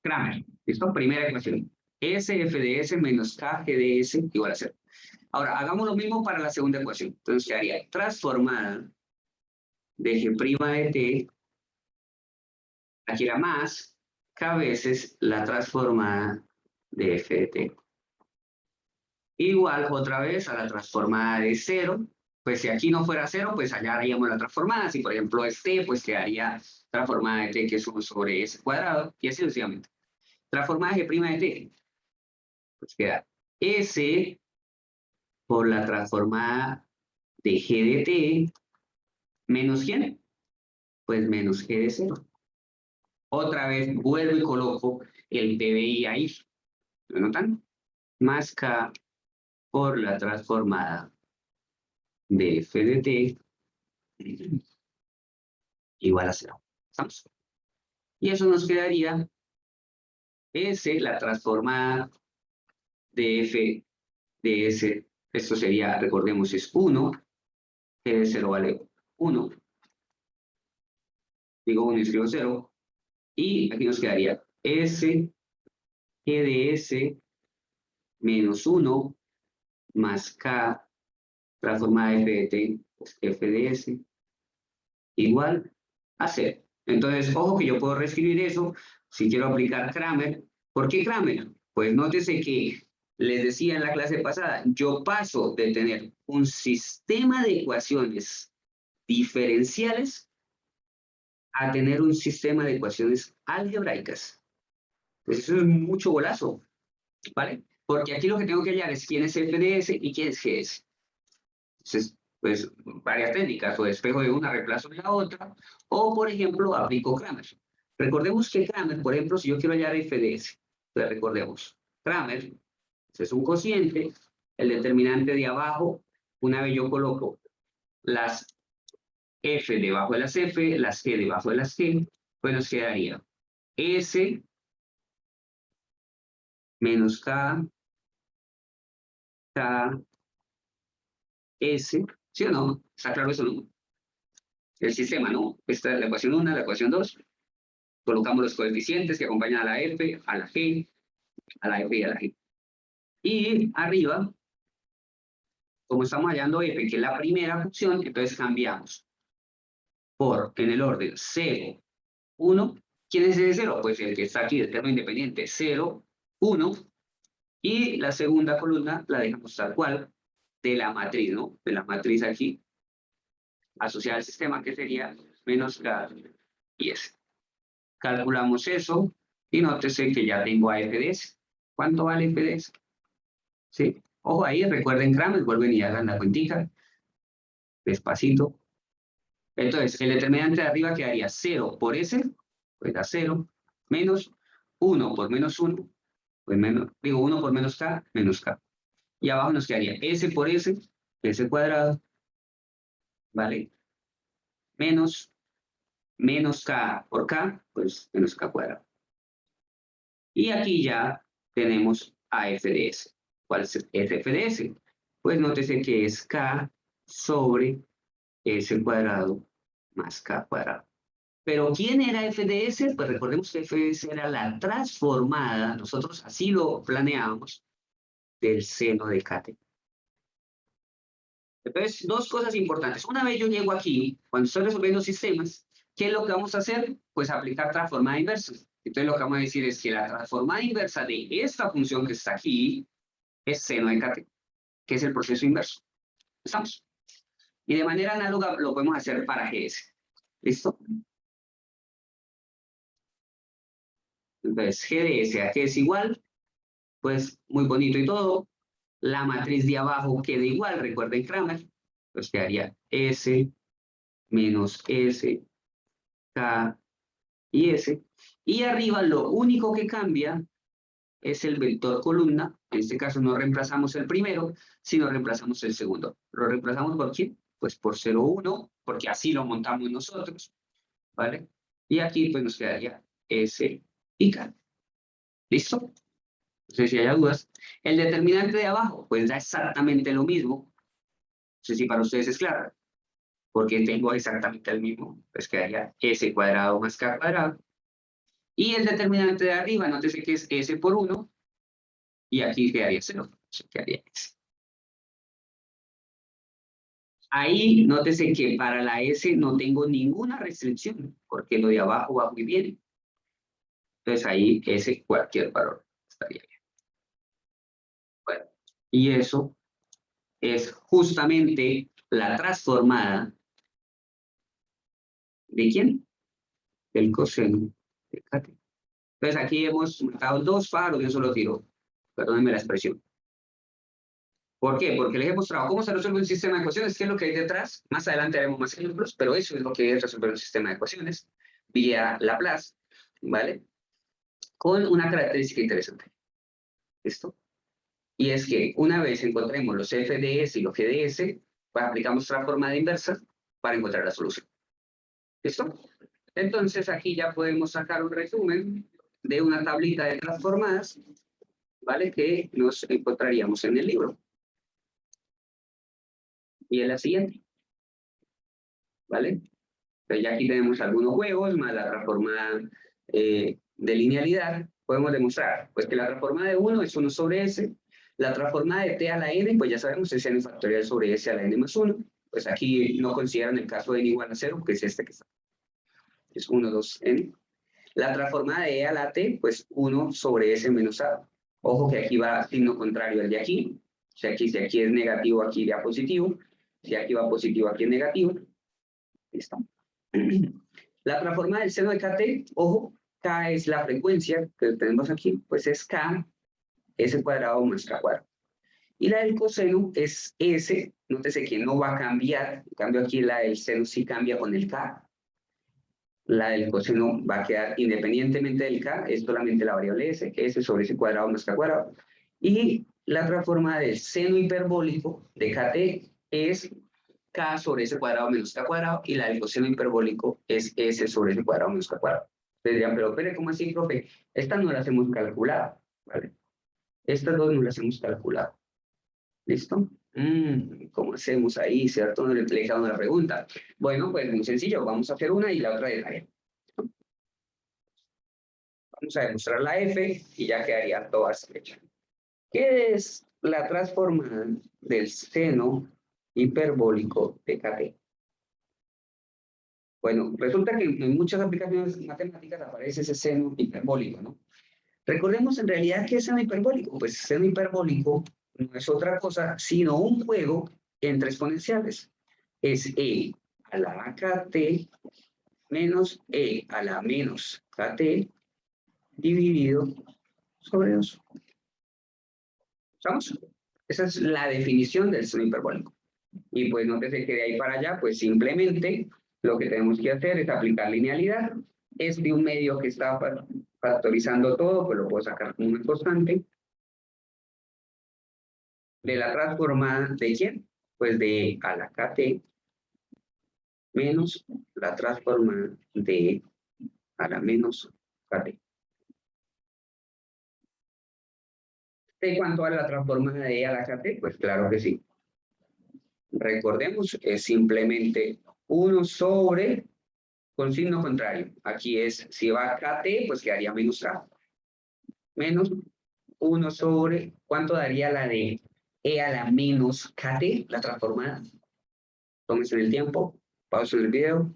Kramer. ¿Listo? Primera ecuación. SF de S menos KG de S igual a 0. Ahora, hagamos lo mismo para la segunda ecuación. Entonces, ¿qué haría? Transformada de G' de T, aquí era más, K veces la transformada de F de T. Igual otra vez a la transformada de 0. Pues si aquí no fuera 0, pues allá haríamos la transformada. Si por ejemplo es t, pues quedaría transformada de t que es 1 sobre s cuadrado, y así sucesivamente. Transformada de g' de t, pues queda s por la transformada de g de t menos quién, pues menos g de 0. Otra vez vuelvo y coloco el PBI ahí. ¿Lo notan? Más k por la transformada de f de t igual a 0. ¿Estamos? Y eso nos quedaría S, la transformada de f de S, esto sería, recordemos, es 1, G de 0 vale 1, digo 1 y escribo 0, y aquí nos quedaría S, G de S, menos 1, más K, transformada de f de t, pues f de S, igual a 0. Entonces, ojo que yo puedo reescribir eso si quiero aplicar Cramer. ¿Por qué Cramer? Pues nótese que les decía en la clase pasada, yo paso de tener un sistema de ecuaciones diferenciales a tener un sistema de ecuaciones algebraicas. Pues eso es mucho golazo, ¿vale? Porque aquí lo que tengo que hallar es quién es f de s y quién es gs. Entonces, pues varias técnicas, o despejo de una, reemplazo de la otra, o por ejemplo, aplico Cramer. Recordemos que Cramer, por ejemplo, si yo quiero hallar f de s, pues recordemos, Cramer es un cociente, el determinante de abajo, una vez yo coloco las f debajo de las f, las g debajo de las g, pues nos quedaría s menos k, k, s, ¿sí o no? ¿Está claro eso, no? El sistema, ¿no? Esta es la ecuación 1, la ecuación 2. Colocamos los coeficientes que acompañan a la f, a la g, a la f y a la g. Y arriba, como estamos hallando f, que es la primera función, entonces cambiamos por, en el orden 0, 1. ¿Quién es ese 0? Pues el que está aquí, el término independiente, 0, 1. Y la segunda columna la dejamos tal cual, de la matriz, ¿no? De la matriz aquí, asociada al sistema, que sería menos k y s. Calculamos eso, y nótese que ya tengo a f de s. ¿Cuánto vale f de s? ¿Sí? Ojo ahí, recuerden Cramer, vuelven y hagan la cuentica, despacito. Entonces, el determinante de arriba quedaría 0 por s, pues da 0, menos 1 por menos 1, pues menos, digo 1 por menos k, y abajo nos quedaría s por s cuadrado, ¿vale? Menos k por k, pues menos k cuadrado. Y aquí ya tenemos a f de s. ¿Cuál es f de s? Pues nótese que es k sobre s cuadrado más k cuadrado. Pero ¿quién era f de s? Pues recordemos que f de s era la transformada, nosotros así lo planeábamos, del seno de kt. Entonces, dos cosas importantes. Una vez yo llego aquí, cuando estoy resolviendo sistemas, ¿qué es lo que vamos a hacer? Pues aplicar transformada inversa. Entonces lo que vamos a decir es que la transformada inversa de esta función que está aquí es seno de kt, que es el proceso inverso. ¿Estamos? Y de manera análoga lo podemos hacer para gs. ¿Listo? Entonces, g de s a g es igual, pues muy bonito y todo. La matriz de abajo queda igual, recuerden Cramer, pues quedaría s menos s, k y s. Y arriba lo único que cambia es el vector columna. En este caso no reemplazamos el primero, sino reemplazamos el segundo. ¿Lo reemplazamos por quién? Pues por 0, 1, porque así lo montamos nosotros, ¿vale? Y aquí pues nos quedaría S y K. ¿Listo? No sé si hay dudas. El determinante de abajo, pues da exactamente lo mismo. No sé si para ustedes es claro. Porque tengo exactamente el mismo. Pues quedaría S cuadrado más K cuadrado. Y el determinante de arriba, nótese que es S por 1. Y aquí quedaría 0. O sea, quedaría S. Ahí nótese que para la S no tengo ninguna restricción, porque lo de abajo va muy bien. Entonces ahí S cualquier valor estaría bien. Bueno, y eso es justamente la transformada ¿de quién? Del coseno de kt. Entonces aquí hemos matado dos pájaros de un solo tiro. Perdónenme la expresión. ¿Por qué? Porque les he mostrado cómo se resuelve un sistema de ecuaciones, qué es lo que hay detrás. Más adelante haremos más ejemplos, pero eso es lo que es resolver un sistema de ecuaciones vía Laplace, ¿vale? Con una característica interesante. ¿Listo? Y es que una vez encontremos los f de s y los g de s, pues aplicamos transformada inversa para encontrar la solución. ¿Listo? Entonces aquí ya podemos sacar un resumen de una tablita de transformadas, ¿vale? Que nos encontraríamos en el libro. Y es la siguiente, ¿vale? Entonces ya aquí tenemos algunos juegos, más la transformada de linealidad. Podemos demostrar pues que la transformada de 1 es 1 sobre s, la transformada de t a la n, pues ya sabemos, es n factorial sobre s a la n más 1. Pues aquí no consideran el caso de n igual a 0, que es este que está. Es 1, 2, n. La transformada de e a la t, pues 1 sobre s menos a. Ojo que aquí va signo contrario al de aquí. O sea, aquí, si aquí es negativo, aquí va positivo. Si aquí va positivo, aquí es negativo. ¿Listo? La transformada del seno de kt, ojo, k es la frecuencia que tenemos aquí, pues es k, s cuadrado más k cuadrado. Y la del coseno es s, nótese que no va a cambiar, en cambio aquí la del seno sí cambia con el k. La del coseno va a quedar independientemente del k, es solamente la variable s, que es s sobre s cuadrado más k cuadrado. Y la transformada del seno hiperbólico de kt es k sobre s cuadrado menos k cuadrado, y la del coseno hiperbólico es s sobre s cuadrado menos k cuadrado. Ustedes dirán, pero ¿cómo así, profe? Estas no las hemos calculado, ¿vale? Estas dos no las hemos calculado. ¿Listo? ¿Cómo hacemos ahí? ¿Cierto? No le he dejado una pregunta. Bueno, pues muy sencillo. Vamos a hacer una y la otra de la F. Vamos a demostrar la F y ya quedaría toda hecha. ¿Qué es la transformada del seno hiperbólico de kt? Bueno, resulta que en muchas aplicaciones matemáticas aparece ese seno hiperbólico, ¿no? Recordemos en realidad qué es seno hiperbólico. Pues seno hiperbólico no es otra cosa sino un juego entre exponenciales. Es e a la kt menos e a la menos kt dividido sobre 2. ¿Estamos? Esa es la definición del seno hiperbólico. Y pues nótese que de ahí para allá, pues simplemente lo que tenemos que hacer es aplicar linealidad. Es de un medio que está factorizando todo, pues lo puedo sacar como una constante. De la transformada de quién? Pues de a la kt menos la transformada de a la menos kt. ¿De cuánto vale la transformada de a la kt? Pues claro que sí. Recordemos, es simplemente 1 sobre, con signo contrario. Aquí es, si va a kt, pues quedaría menos k. Menos 1 sobre, ¿cuánto daría la de e a la menos kt, la transformada? Tómense el tiempo, pausen el video.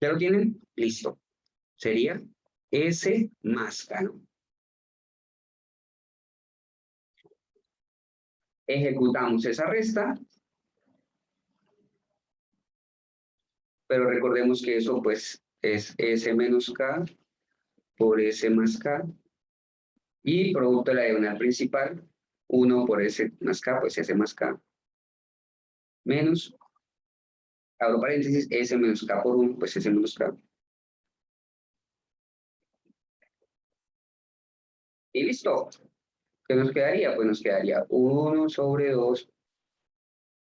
¿Ya lo tienen? Listo. Sería S más K, ¿no? Ejecutamos esa resta, pero recordemos que eso pues es S menos K por S más K, y producto de la diagonal principal, 1 por S más K, pues S más K, menos, abro paréntesis, S menos K por 1, pues S menos K. Y listo. ¿Qué nos quedaría? Pues nos quedaría 1 sobre 2.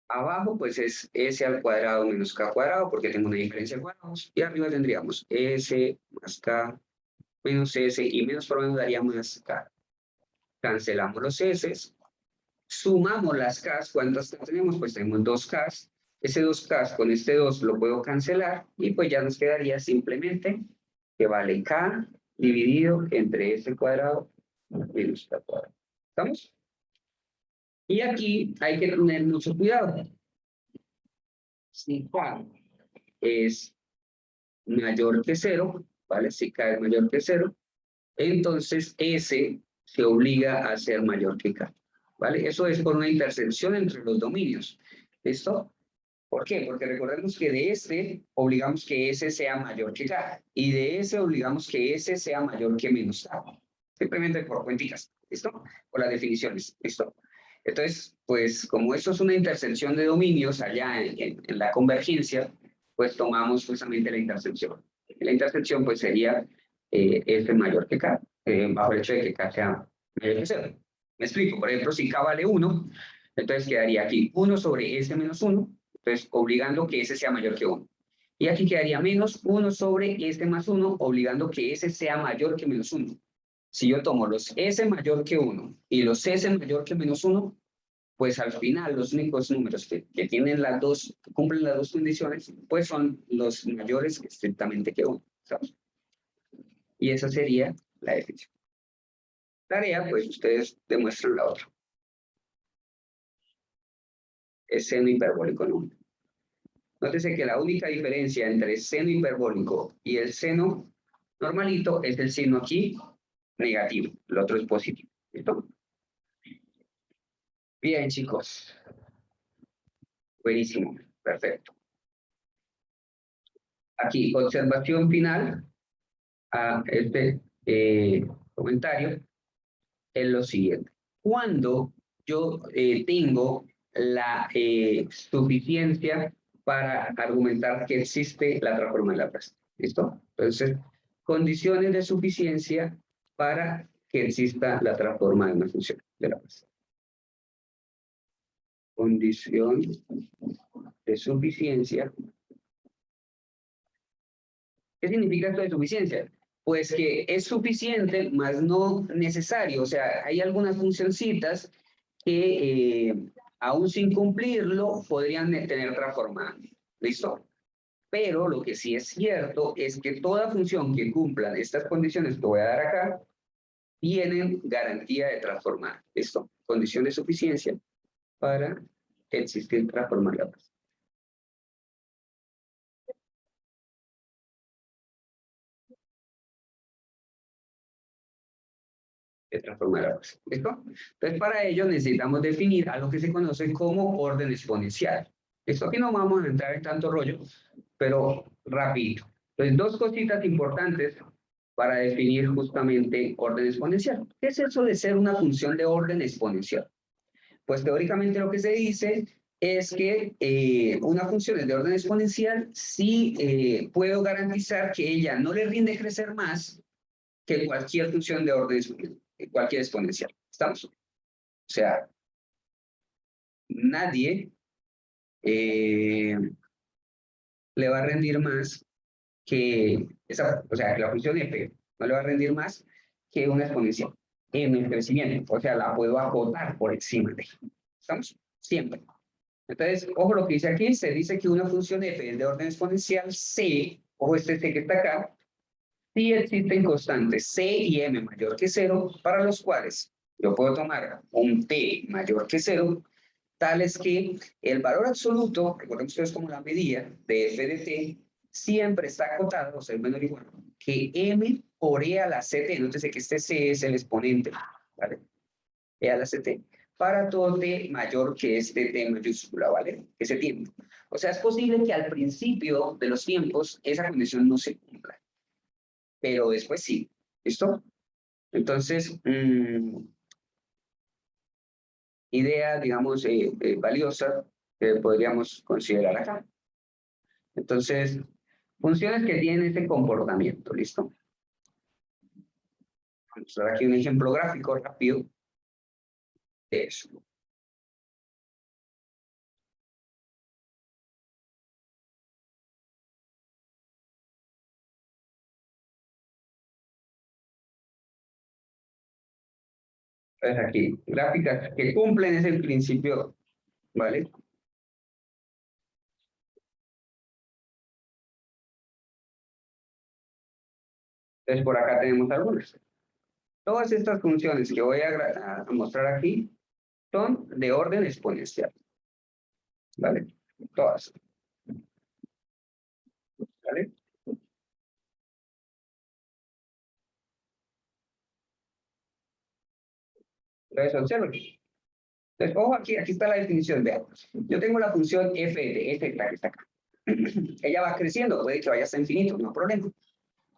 Abajo, pues es S al cuadrado menos K cuadrado, porque tengo una diferencia de cuadrados. Y arriba tendríamos S más K menos S, y menos por menos daría más K. Cancelamos los S, sumamos las K. ¿Cuántas K tenemos? Pues tenemos 2K. Ese 2K con este 2 lo puedo cancelar, y pues ya nos quedaría simplemente que vale K dividido entre S cuadrado menos K cuadrado. ¿Estamos? Y aquí hay que tener mucho cuidado. Si K es mayor que 0, ¿vale? Si K es mayor que 0, entonces S se obliga a ser mayor que K, ¿vale? Eso es por una intersección entre los dominios. ¿Listo? ¿Por qué? Porque recordemos que de este obligamos que S sea mayor que K, y de ese obligamos que S sea mayor que menos K. Simplemente por cuenticas, ¿listo? Por las definiciones, ¿listo? Entonces, pues como esto es una intersección de dominios allá en la convergencia, pues tomamos justamente la intersección. La intersección pues sería S mayor que K, bajo el hecho de que K sea mayor que 0. Me explico, por ejemplo, si K vale 1, entonces quedaría aquí 1 sobre S menos 1, entonces obligando que S sea mayor que 1. Y aquí quedaría menos 1 sobre S más 1, obligando que S sea mayor que menos 1. Si yo tomo los S mayor que 1 y los S mayor que menos 1, pues al final los únicos números que tienen las dos, que cumplen las dos condiciones, pues son los mayores estrictamente que 1. ¿Sabes? Y esa sería la definición. Tarea, pues ustedes demuestran la otra. Es seno hiperbólico, ¿no? Nótese que la única diferencia entre el seno hiperbólico y el seno normalito es el signo aquí negativo, el otro es positivo. ¿Listo? Bien, chicos. Buenísimo, perfecto. Aquí, observación final a este comentario es lo siguiente. Cuando yo tengo la suficiencia para argumentar que existe la transforma de Laplace. ¿Listo? Entonces, condiciones de suficiencia para que exista la transforma de una función de Laplace. Condición de suficiencia. ¿Qué significa esto de suficiencia? Pues que es suficiente, más no necesario. O sea, hay algunas funcioncitas que aún sin cumplirlo podrían tener transformada. ¿Listo? Pero lo que sí es cierto es que toda función que cumpla estas condiciones que voy a dar acá, tienen garantía de transformar. ¿Listo? Condición de suficiencia para existir transformada. De transformar la base. ¿Listo? Entonces, para ello necesitamos definir algo que se conoce como orden exponencial. Esto aquí no vamos a entrar en tanto rollo, pero rápido. Entonces, dos cositas importantes para definir justamente orden exponencial. ¿Qué es eso de ser una función de orden exponencial? Pues teóricamente lo que se dice es que una función es de orden exponencial si puedo garantizar que ella no le rinde crecer más que cualquier función de orden exponencial, cualquier exponencial. ¿Estamos? O sea, nadie le va a rendir más que esa, o sea, que la función f no le va a rendir más que una exponencial en el crecimiento. O sea, la puedo acotar por encima de. ¿Estamos? Siempre. Entonces, ojo lo que dice aquí, se dice que una función f es de orden exponencial c, ojo este c que está acá, si existen constantes c y m mayor que 0, para los cuales yo puedo tomar un t mayor que 0, tales que el valor absoluto, recuerden ustedes como la medida de f de t, siempre está acotado, o sea, es menor o igual, que m por e a la ct. Nótese que este c es el exponente, ¿vale? E a la ct, para todo t mayor que este t mayúscula, ¿vale? Ese tiempo. O sea, es posible que al principio de los tiempos esa condición no se cumpla, pero después sí. ¿Listo? Entonces, idea, digamos, valiosa que podríamos considerar acá. Entonces, funciones que tienen este comportamiento, ¿listo? Vamos a ver aquí un ejemplo gráfico rápido de eso. Entonces aquí, gráficas que cumplen ese principio, ¿vale? Entonces por acá tenemos algunas. Todas estas funciones que voy a mostrar aquí son de orden exponencial, ¿vale? Todas, ¿vale? Entonces observen. Entonces, ojo aquí, aquí está la definición, vean. Yo tengo la función f de f, la que está acá. Ella va creciendo, puede que vaya hasta infinito, no hay problema.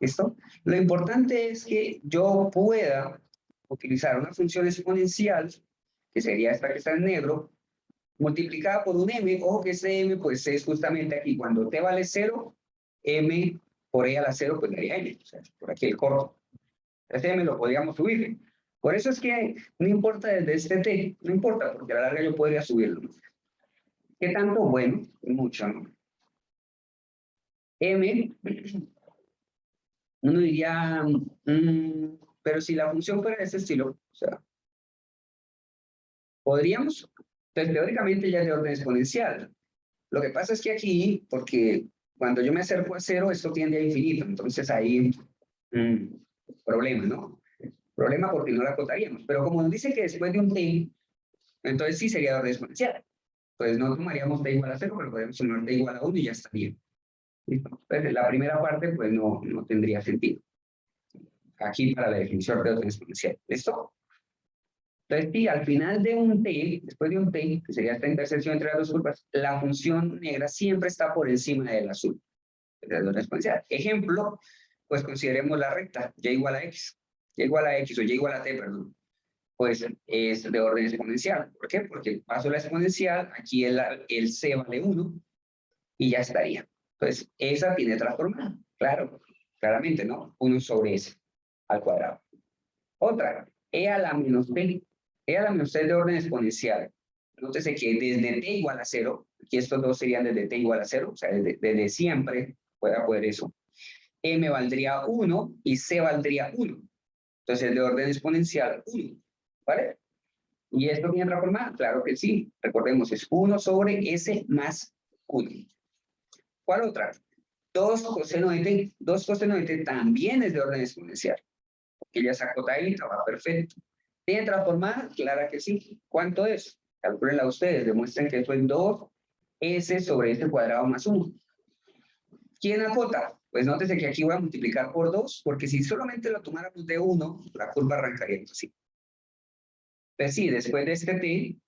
¿Listo? Lo importante es que yo pueda utilizar una función exponencial, que sería esta que está en negro, multiplicada por un m. Ojo que ese m pues es justamente aquí. Cuando t vale 0, m por e a la 0 pues daría m. O sea, por aquí el corto. Ese m lo podríamos subir. Por eso es que no importa desde este t, no importa, porque a la larga yo podría subirlo. ¿Qué tanto? Bueno, mucho, ¿no? M, uno diría, pero si la función fuera de este estilo, o sea, podríamos, entonces teóricamente ya es de orden exponencial. Lo que pasa es que aquí, porque cuando yo me acerco a cero, esto tiende a infinito, entonces ahí, problema, ¿no? Problema porque no la acotaríamos, pero como nos dice que después de un t, entonces sí sería de orden exponencial. Pues no tomaríamos t igual a 0, pero podemos tomar t igual a 1 y ya estaría. ¿Listo? Entonces la primera parte pues no tendría sentido. Aquí para la definición de orden exponencial. ¿Listo? Entonces, sí, al final de un t, después de un t, que sería esta intersección entre las dos curvas, la función negra siempre está por encima del azul, de orden exponencial. Ejemplo, pues consideremos la recta, y igual a x. Y igual a x o y igual a t, perdón. Pues es de orden exponencial. ¿Por qué? Porque paso la exponencial, aquí el c vale 1 y ya estaría. Entonces, esa tiene transformada. Claro, claramente, ¿no? 1 sobre s al cuadrado. Otra, e a la menos t. E a la menos t es de orden exponencial. Nótese que desde t igual a 0, aquí estos dos serían desde t igual a 0, o sea, desde siempre pueda poder eso. M valdría 1 y c valdría 1. Entonces, de orden exponencial 1. ¿Vale? ¿Y esto viene transformado? Claro que sí. Recordemos, es 1 sobre s más 1. ¿Cuál otra? 2 coseno de t. 2 coseno de t también es de orden exponencial. Porque ya sacó tablita, va perfecto. ¿Tiene transformada? Claro que sí. ¿Cuánto es? Calcúlenla ustedes. Demuestren que eso es 2s sobre s cuadrado más 1. ¿Quién acota? Pues nótese que aquí voy a multiplicar por 2, porque si solamente lo tomáramos de 1, la curva arrancaría así. Pues sí, después de este t,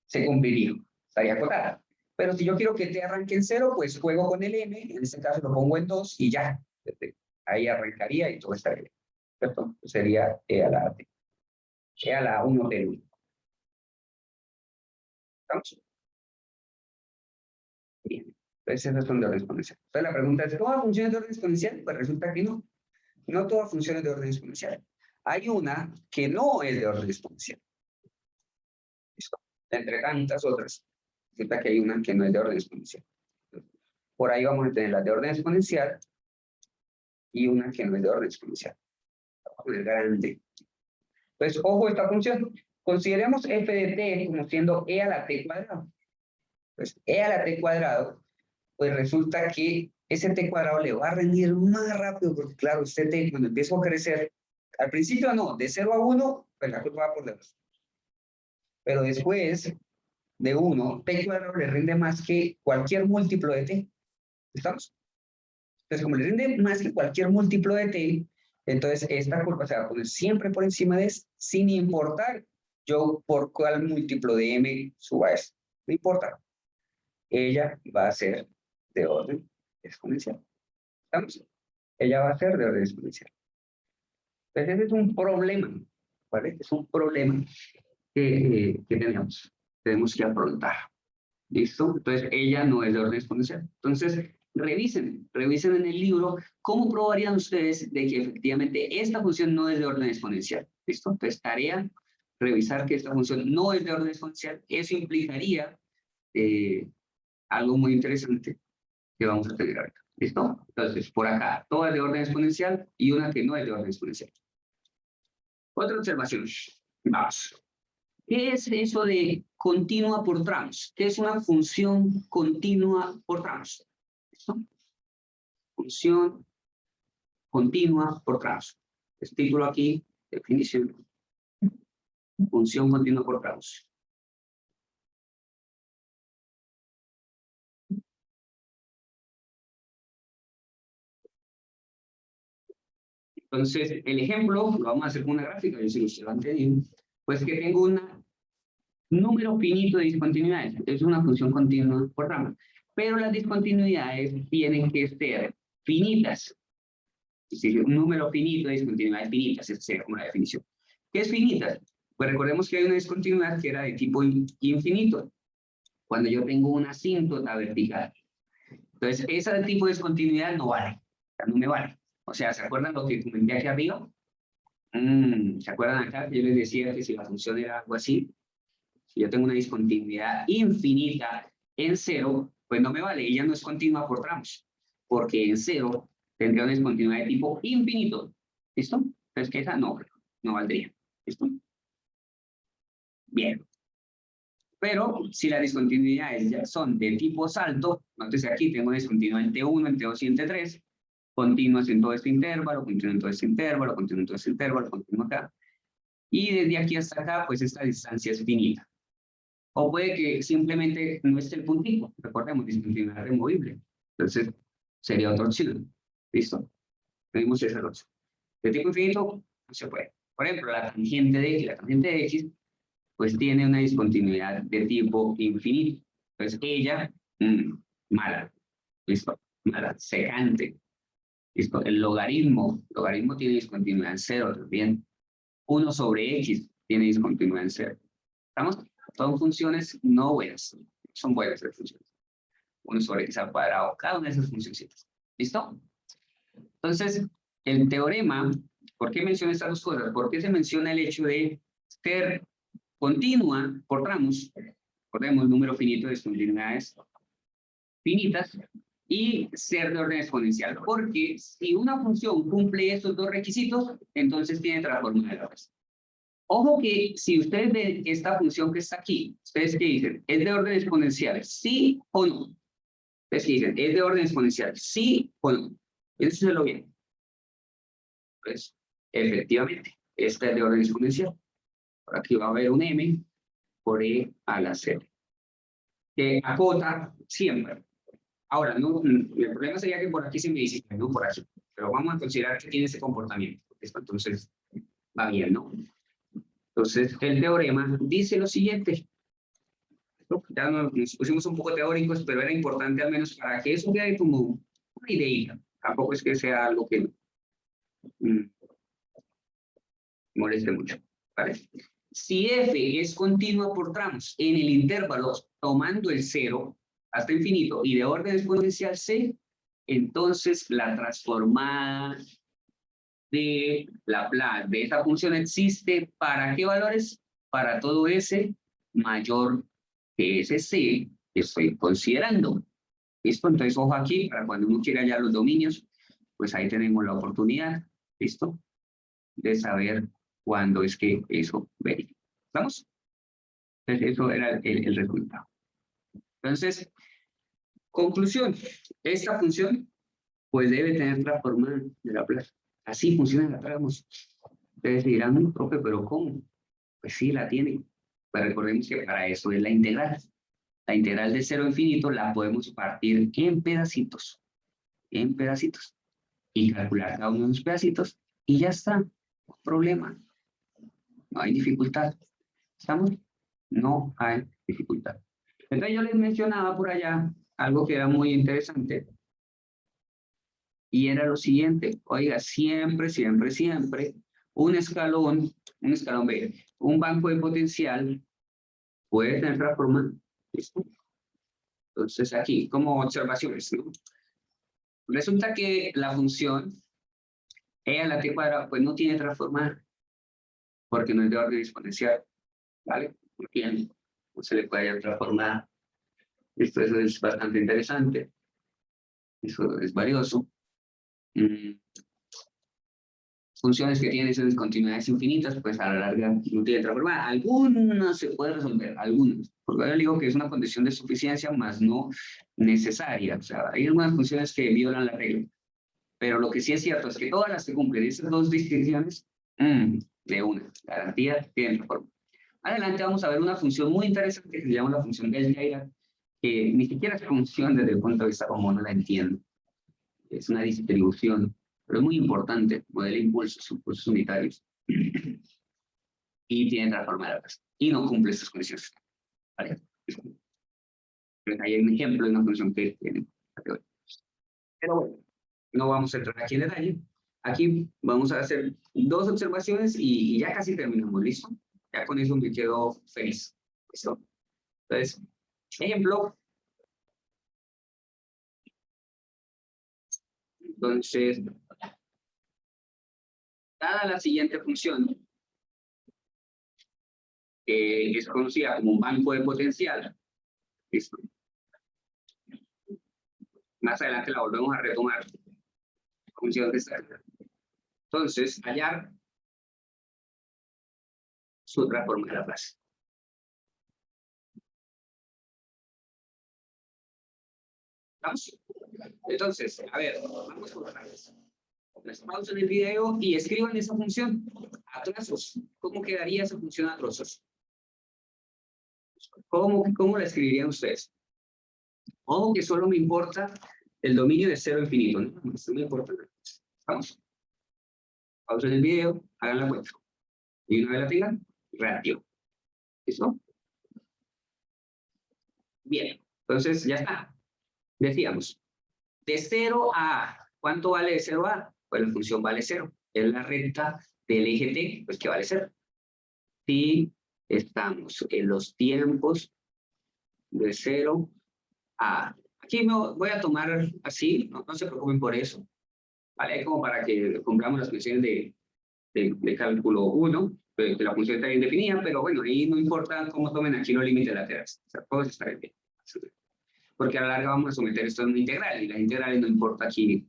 se cumpliría, estaría acotada. Pero si yo quiero que t arranque en 0, pues juego con el m, en este caso lo pongo en 2 y ya. Ahí arrancaría y todo estaría bien. ¿Cierto? Sería e a la t. E a la 1t. ¿Estamos? Bien. Entonces esas son de orden exponencial. Entonces la pregunta es, ¿todas funciones de orden exponencial? Pues resulta que no. No todas funciones de orden exponencial. Hay una que no es de orden exponencial. ¿Listo? Entre tantas otras, resulta que hay una que no es de orden exponencial. Por ahí vamos a tener las de orden exponencial y una que no es de orden exponencial. Es grande. Pues ojo esta función. Consideremos f de t como siendo e a la t cuadrado. Pues e a la t cuadrado, pues resulta que ese t cuadrado le va a rendir más rápido, porque claro, este t cuando empieza a crecer, al principio no, de 0 a 1, pues la curva va por debajo. Pero después de 1, t cuadrado le rinde más que cualquier múltiplo de t. ¿Estamos? Entonces, como le rinde más que cualquier múltiplo de t, entonces esta curva se va a poner siempre por encima de s, sin importar yo por cuál múltiplo de m suba esto. No importa. Ella va a ser de orden exponencial. ¿Estamos? Ella va a ser de orden exponencial. Entonces, ese es un problema, ¿vale? Es un problema que tenemos que afrontar. ¿Listo? Entonces, ella no es de orden exponencial. Entonces, revisen en el libro cómo probarían ustedes de que efectivamente esta función no es de orden exponencial. ¿Listo? Entonces, tarea, revisar que esta función no es de orden exponencial. Eso implicaría algo muy interesante que vamos a tener ahorita. ¿Listo? Entonces, por acá, todas de orden exponencial y una que no es de orden exponencial. Otra observación. Vamos. ¿Qué es eso de continua por tramos? ¿Qué es una función continua por tramos? ¿Listo? Función continua por tramos. El título aquí, definición. Función continua por tramos. Entonces, el ejemplo lo vamos a hacer con una gráfica, yo sé que ustedes lo han tenido. Pues que tengo un número finito de discontinuidades. Es una función continua por tramos. Pero las discontinuidades tienen que ser finitas. Es decir, un número finito de discontinuidades finitas, esa sería como la definición. ¿Qué es finita? Pues recordemos que hay una discontinuidad que era de tipo infinito, cuando yo tengo una asíntota vertical. Entonces, ese tipo de discontinuidad no vale, o sea, no me vale. O sea, ¿se acuerdan lo que comenté aquí arriba? ¿Se acuerdan acá que yo les decía que si la función era algo así? Si yo tengo una discontinuidad infinita en 0, pues no me vale, ella no es continua por tramos. porque en 0 tendría una discontinuidad de tipo infinito. ¿Listo? Entonces, que esa no valdría. ¿Listo? Bien. Pero si las discontinuidades ya son de tipo salto, entonces aquí tengo discontinuidad en T1, en T2 y en T3, continuas en todo este intervalo, continúa en todo este intervalo, continúa en todo este intervalo, continúa acá. Y desde aquí hasta acá, pues esta distancia es finita. O puede que simplemente no esté el puntito. Recordemos, discontinuidad removible. Entonces, sería otra opción. ¿Listo? Tenemos esa opción. De tipo infinito, no se puede. Por ejemplo, la tangente de X, pues tiene una discontinuidad de tipo infinito. Entonces, ella, mala. ¿Listo? Mala, secante. ¿Listo? El logaritmo tiene discontinuidad en 0 también. 1 sobre X tiene discontinuidad en 0. ¿Estamos? Son funciones no buenas. Son buenas las funciones. 1 sobre X al cuadrado, cada una de esas funciones. ¿Listo? Entonces, el teorema, ¿por qué menciona estas dos cosas? ¿Por qué se menciona el hecho de ser continua por tramos? Recordemos, número finito de discontinuidades finitas y ser de orden exponencial. Porque si una función cumple estos dos requisitos, entonces tiene transformadores. Ojo que si ustedes ven esta función que está aquí, ¿ustedes qué dicen? ¿Es de orden exponencial? ¿Sí o no? ¿Ustedes qué dicen? ¿Es de orden exponencial? ¿Sí o no? Piénselo bien. Pues, efectivamente, esta es de orden exponencial. Por aquí va a haber un m por e a la z. Que acota siempre. Ahora, no, el problema sería que por aquí se me dice, no por aquí. Pero vamos a considerar que tiene ese comportamiento. Esto entonces va bien, ¿no? Entonces, el teorema dice lo siguiente. Ya nos pusimos un poco teóricos, pero era importante al menos para que eso quede como una idea. Tampoco es que sea algo que moleste mucho. ¿Vale? Si f es continua por tramos en el intervalo tomando el 0 hasta infinito y de orden exponencial c, entonces la transformada de Laplace de esa función existe ¿para qué valores? Para todo s mayor que ese c que estoy considerando. ¿Listo? Entonces, ojo aquí, para cuando uno quiera hallar los dominios, pues ahí tenemos la oportunidad, ¿listo? De saber cuándo es que eso verifica. ¿Vamos? Entonces, eso era el resultado. Entonces, conclusión. Esta función, pues debe tener transformada de Laplace. Así funciona Laplace. Ustedes dirán, profe, ¿pero cómo? Pues sí, la tiene. Pues recordemos que para eso es la integral. La integral de 0 a infinito la podemos partir en pedacitos. En pedacitos. Y calcular cada uno de los pedacitos. Y ya está. No hay problema. No hay dificultad. ¿Estamos? No hay dificultad. Entonces yo les mencionaba por allá algo que era muy interesante. Y era lo siguiente. Oiga, siempre, siempre, siempre, un escalón B, un banco de potencial puede tener transformada. ¿Listo? Entonces aquí, como observaciones, ¿no? Resulta que la función e a la t cuadrada, pues no tiene transformada, porque no es de orden exponencial, ¿vale? Bien, no se le puede hallar transformada. Esto eso es bastante interesante. Eso es valioso. Funciones que tienen esas discontinuidades infinitas, pues a la larga no tienen transformada. Algunas se pueden resolver, algunas. Porque yo digo que es una condición de suficiencia, más no necesaria. O sea, hay algunas funciones que violan la regla. Pero lo que sí es cierto es que todas las que cumplen esas dos distinciones, de una, garantía, tienen transformada. Adelante vamos a ver una función muy interesante que se llama la función de Dirac, que ni siquiera es función desde el punto de vista como no la entiendo. Es una distribución, pero es muy importante, modela impulsos unitarios, y tiene transformadoras, y no cumple estas condiciones. ¿Vale? Pues ahí hay un ejemplo de una función que tiene. Pero bueno, no vamos a entrar aquí en detalle. Aquí vamos a hacer dos observaciones y ya casi terminamos, ¿listo? Ya con eso me quedo feliz. ¿Listo? Entonces, ejemplo. Entonces, dada la siguiente función, que es conocida como un banco de potencial, ¿listo? Más adelante la volvemos a retomar. Función que está acá. Entonces, hallar su transforma de Laplace. ¿Vamos? Entonces, a ver, vamos por partes. Les pausa en el video y escriban esa función a trazos. ¿Cómo quedaría esa función a trozos? ¿Cómo la escribirían ustedes? Ojo que solo me importa el dominio de 0 a infinito, ¿no? No me importa nada. Vamos. Pausa en el video, hagan la cuenta. Y una vez la tengan, reactivo. ¿Listo? Bien, entonces ya está. Decíamos, de 0 a, ¿cuánto vale de 0 a? Pues la función vale 0. Es la recta del eje T, pues que vale 0. Si estamos en los tiempos de 0 a... Aquí me voy a tomar así, no se preocupen por eso. ¿Vale? Como para que cumplamos las funciones de cálculo 1, que la función está bien definida, pero bueno, ahí no importa cómo tomen aquí los límites laterales. O sea, todos estarán bien. Porque a la larga vamos a someter esto a una integral, y las integrales no importa aquí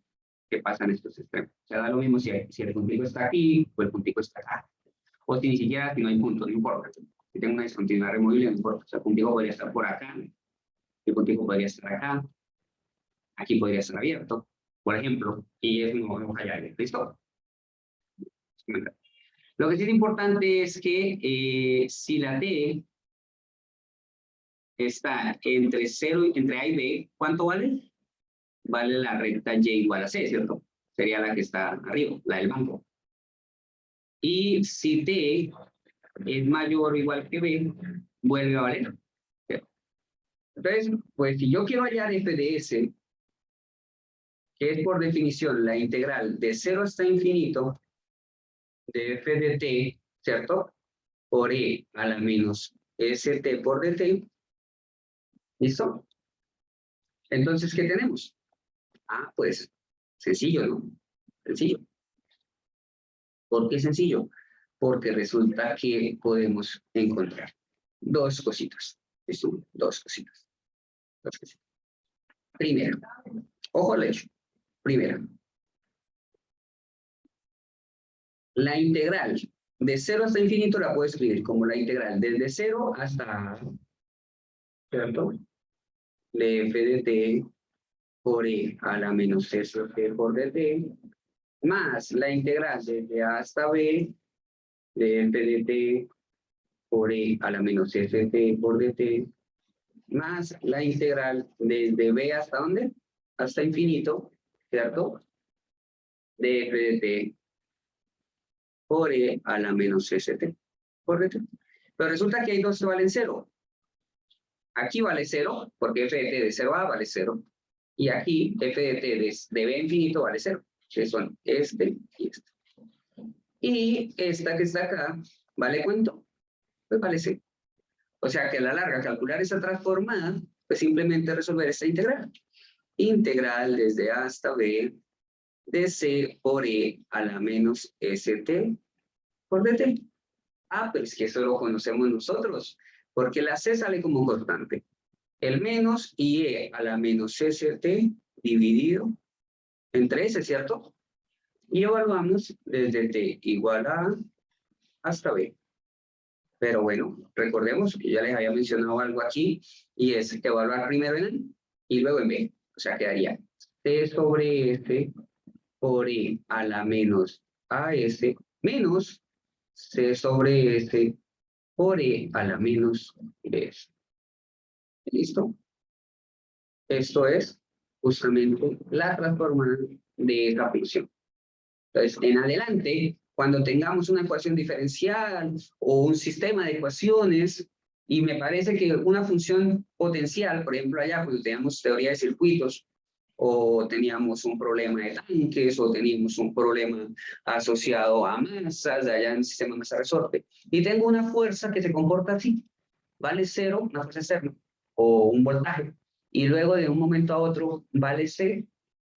qué pasa en estos extremos. O sea, da lo mismo si el puntico está aquí o el puntico está acá. O si ni siquiera, si no hay punto, no importa. Si tengo una discontinuidad removible, no importa. O sea, el puntico podría estar por acá, el puntico podría estar acá, aquí podría estar abierto, por ejemplo, y es no vamos allá. ¿Listo? Lo que sí es importante es que si la T está entre 0 y entre A y B, ¿cuánto vale? Vale la recta Y igual a C, ¿cierto? Sería la que está arriba, la del banco. Y si T es mayor o igual que B, vuelve a valer. Entonces, pues si yo quiero hallar f de S, que es por definición la integral de 0 hasta infinito de f de t, ¿cierto? Por e a la menos st por dt. ¿Listo? Entonces, ¿qué tenemos? Ah, pues, sencillo, ¿no? Sencillo. ¿Por qué sencillo? Porque resulta que podemos encontrar dos cositas. ¿Listo? Dos cositas. Dos cositas. Primero, ojo al hecho. Primero, la integral de 0 hasta infinito la puedo escribir como la integral desde 0 hasta, ¿cierto? De f de t por e a la menos s por dt, más la integral desde a hasta b de f de t por e a la menos st por dt, más la integral desde b hasta ¿dónde? Hasta infinito, ¿cierto? De f de t por e a la menos st por dt. Pero resulta que hay dos que valen 0. Aquí vale 0, porque f de t de 0 a vale 0. Y aquí f de t de b infinito vale 0, que son este y este. Y esta que está acá, ¿vale cuánto? Pues vale 0. O sea que a la larga, calcular esa transformada, pues simplemente resolver esta integral. Integral desde a hasta b de c por e a la menos st por dt. Ah, pues que eso lo conocemos nosotros, porque la c sale como constante. El menos y e a la menos st dividido entre s, ¿cierto? Y evaluamos desde t igual a hasta b. Pero bueno, recordemos que ya les había mencionado algo aquí, y es evaluar primero en A y luego en B. O sea, quedaría t sobre s por e a la menos as menos c sobre s por e a la menos bs. ¿Listo? Esto es justamente la transformada de esta función. Entonces, en adelante, cuando tengamos una ecuación diferencial o un sistema de ecuaciones, y me parece que una función potencial, por ejemplo, allá cuando teníamos teoría de circuitos, o teníamos un problema de tanques, o teníamos un problema asociado a masas, allá en el sistema masa-resorte, y tengo una fuerza que se comporta así, vale 0, una fuerza externa, o un voltaje, y luego de un momento a otro vale 0,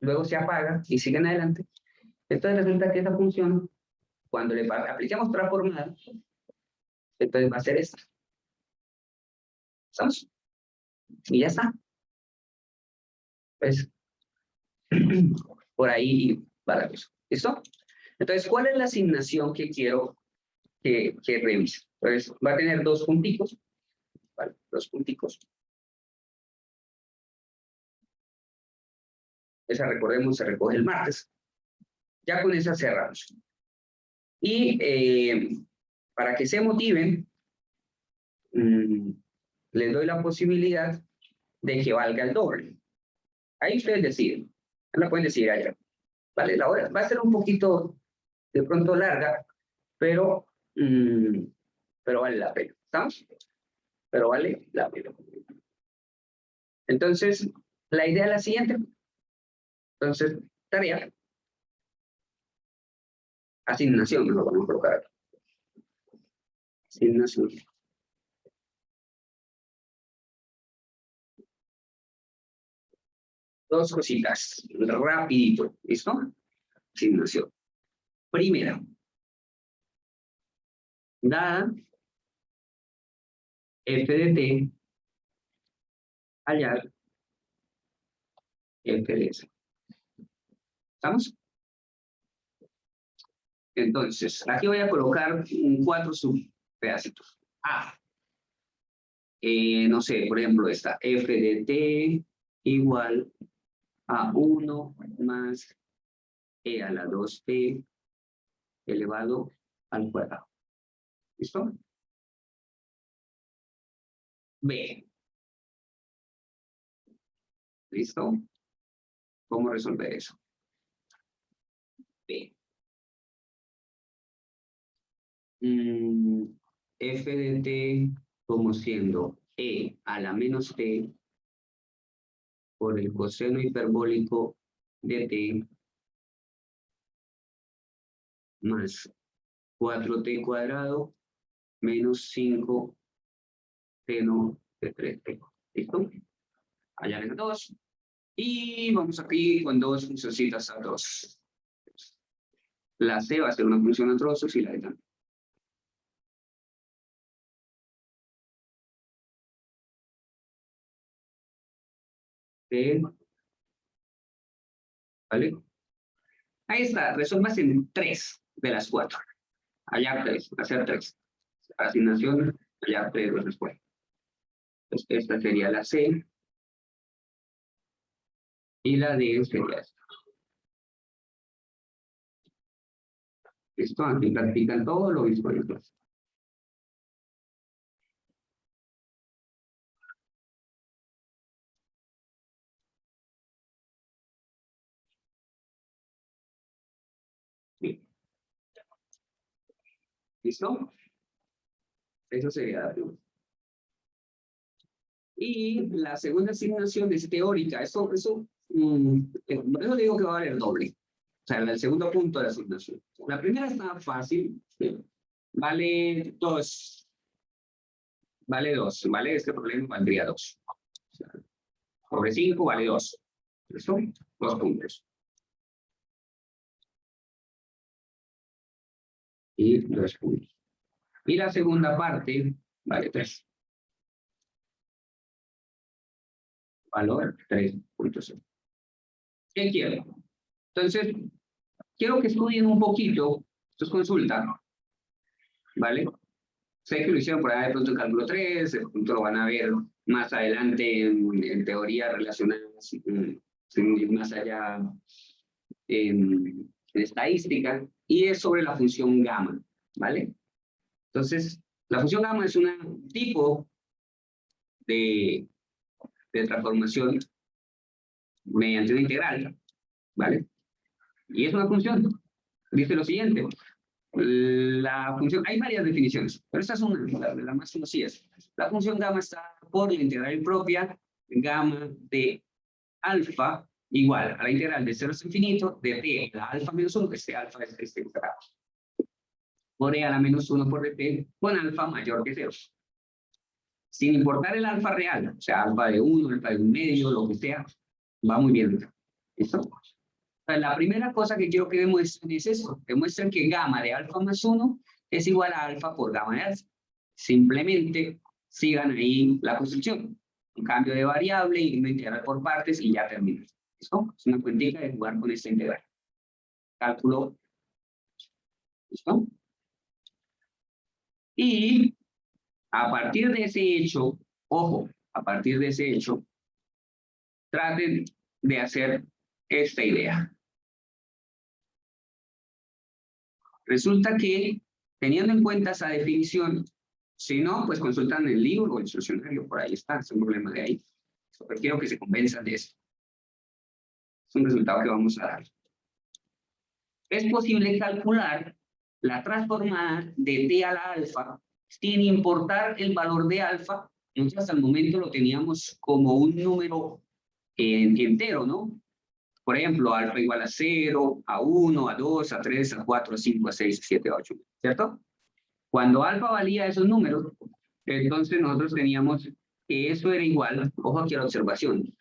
luego se apaga y siguen adelante. Entonces resulta que esa función, cuando le aplicamos transformada, entonces va a ser esta. ¿Estamos? Y ya está. Pues Por ahí para eso. ¿Listo? Entonces, ¿cuál es la asignación que quiero que revise? Entonces, va a tener dos punticos. ¿Vale? Dos punticos. Esa, recordemos, se recoge el martes. Ya con esa cerramos. Y para que se motiven, les doy la posibilidad de que valga el doble. Ahí ustedes deciden. La pueden decidir allá. ¿Vale? La hora va a ser un poquito de pronto larga, pero vale la pena. ¿Estamos? Pero vale la pena. Entonces, la idea es la siguiente. Entonces, tarea. Asignación, lo vamos a colocar aquí. Asignación. Dos cositas, rapidito, ¿listo? Asignación. Primera, dada f de t, hallar f de s. ¿Estamos? Entonces, aquí voy a colocar 4 subpedacitos. No sé, por ejemplo, esta f de t igual a 1 más e a la 2t elevado al cuadrado. ¿Listo? B. ¿Listo? ¿Cómo resolver eso? B. F de t como siendo e a la menos t por el coseno hiperbólico de t más 4t cuadrado menos 5 seno de 3t. ¿Listo? Allá en 2. Y vamos aquí con dos funcioncitas a 2. La c va a ser una función a trozos y la de también. ¿Vale? Ahí está, resuelvas en 3 de las 4. Allá 3, hacer 3. Asignación, allá 3 de las 4. Entonces, esta sería la C. Y la D sería esta. ¿Listo? Aquí practican todo lo mismo. Sí. ¿Listo? Eso sería la primera. Y la segunda asignación es teórica. Por eso digo que va a valer doble. O sea, el segundo punto de la asignación. La primera está fácil. Vale 2. Vale 2. ¿Vale? Este problema valdría 2. Sobre 5 vale 2. ¿Listo? 2 puntos. Y 2 puntos. Y la segunda parte vale 3. Valor 3.0. ¿Qué quiero? Entonces, quiero que estudien un poquito. Esto es consulta. ¿Vale? Sé que lo hicieron por ahí de pronto en cálculo 3, de pronto lo van a ver más adelante en teoría relacionada, sin ir más allá en estadística, y es sobre la función gamma, ¿vale? Entonces, la función gamma es un tipo de transformación mediante una integral, ¿vale? Y es una función. Dice lo siguiente. La función, hay varias definiciones, pero esta es una de las más conocidas. La función gamma está por la integral propia gamma de alfa igual a la integral de 0 hasta infinito de t a la alfa menos 1, que este alfa es este integrado, por e a la menos 1 por dt con alfa mayor que 0. Sin importar el alfa real, o sea, alfa de 1, alfa de 1 medio, lo que sea, va muy bien. ¿Listo? La primera cosa que quiero que demuestren es eso. Demuestren que gamma de alfa más 1 es igual a alfa por gamma de alfa. Simplemente sigan ahí la construcción. Un cambio de variable y una integral por partes y ya termina. ¿Listo? Es una cuentica de jugar con esta integral. Cálculo. ¿Listo? Y a partir de ese hecho, ojo, a partir de ese hecho, traten de hacer esta idea. Resulta que, teniendo en cuenta esa definición, si no, pues consultan el libro o el solucionario, por ahí está, es un problema de ahí. Pero quiero que se convenzan de eso. Es un resultado que vamos a dar. Es posible calcular la transformada de t a la alfa sin importar el valor de alfa. Nosotros hasta el momento lo teníamos como un número entero, ¿no? Por ejemplo, alfa igual a 0, a 1, a 2, a 3, a 4, a 5, a 6, a 7, a 8, ¿cierto? Cuando alfa valía esos números, entonces nosotros teníamos que eso era igual, ojo aquí a la observación,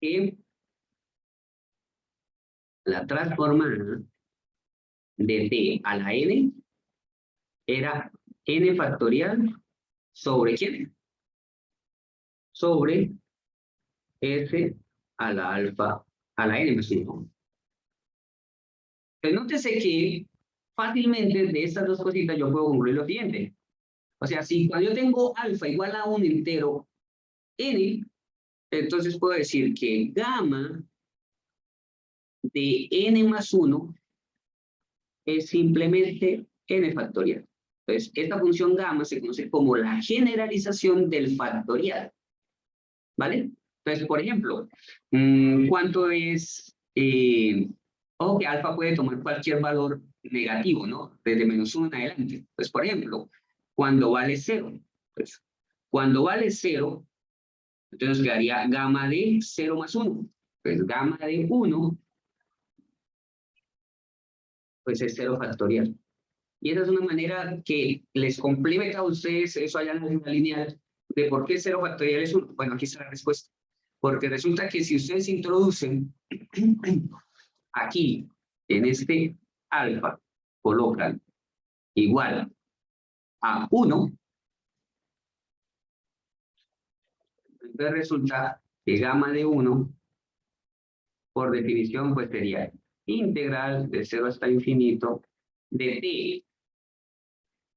que la transformada de t a la n era n factorial sobre ¿quién? Sobre s a la alfa a la n más 1. Pues nótese que fácilmente de estas dos cositas yo puedo concluir lo siguiente. O sea, si cuando yo tengo alfa igual a un entero n, entonces puedo decir que gamma de n más 1 es simplemente n factorial. Entonces, esta función gamma se conoce como la generalización del factorial. ¿Vale? Entonces, por ejemplo, ¿cuánto es? Ojo que alfa puede tomar cualquier valor negativo, ¿no? Desde menos 1 en adelante. Pues, por ejemplo, cuando vale 0. Pues, cuando vale 0, entonces nos quedaría gamma de 0 más 1. Pues gamma de 1, pues es 0 factorial. Y esa es una manera que les complementa a ustedes eso allá en la lineal de por qué 0 factorial es 1. Bueno, aquí está la respuesta. Porque resulta que si ustedes introducen aquí, en este alfa, colocan igual a 1, entonces resulta que gamma de 1, por definición, pues sería integral de 0 hasta infinito de t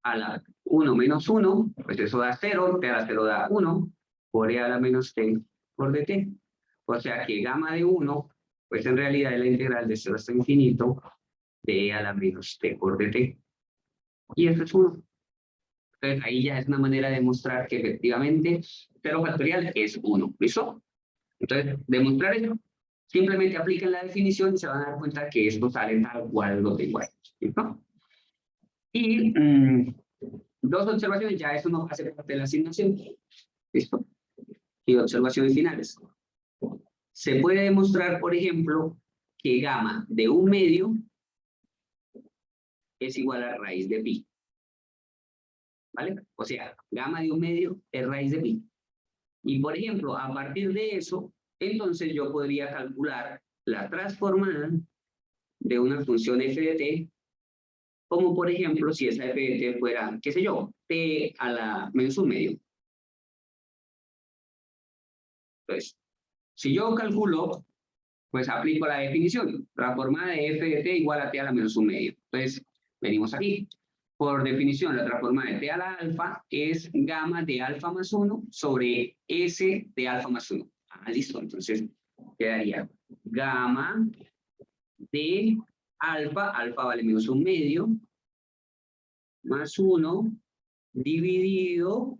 a la 1 menos 1, pues eso da 0, t a la 0 da 1, por e a la menos t por dt. O sea que gamma de 1, pues en realidad es la integral de 0 hasta infinito de e a la menos t por dt. Y eso es 1. Entonces ahí ya es una manera de demostrar que efectivamente 0 factorial es 1. ¿Listo? Entonces, demostrar eso, simplemente apliquen la definición y se van a dar cuenta que esto sale tal cual lo tengo ahí. ¿Listo? Y dos observaciones, ya eso no hace parte de la asignación. ¿Listo? Y observaciones finales. Se puede demostrar, por ejemplo, que gamma de 1 medio es igual a raíz de pi. ¿Vale? O sea, gamma de 1 medio es raíz de pi. Y, por ejemplo, a partir de eso, entonces yo podría calcular la transformada de una función f de t, como por ejemplo, si esa f de t fuera, qué sé yo, t a la menos 1 medio. Entonces, si yo calculo, pues aplico la definición. Transformada de f de t igual a t a la menos 1 medio. Entonces, venimos aquí. Por definición, la transformada de t a la alfa es gamma de alfa más 1 sobre s de alfa más 1. Ah, listo. Entonces, quedaría gamma de alfa, alfa vale menos 1 medio, más 1 dividido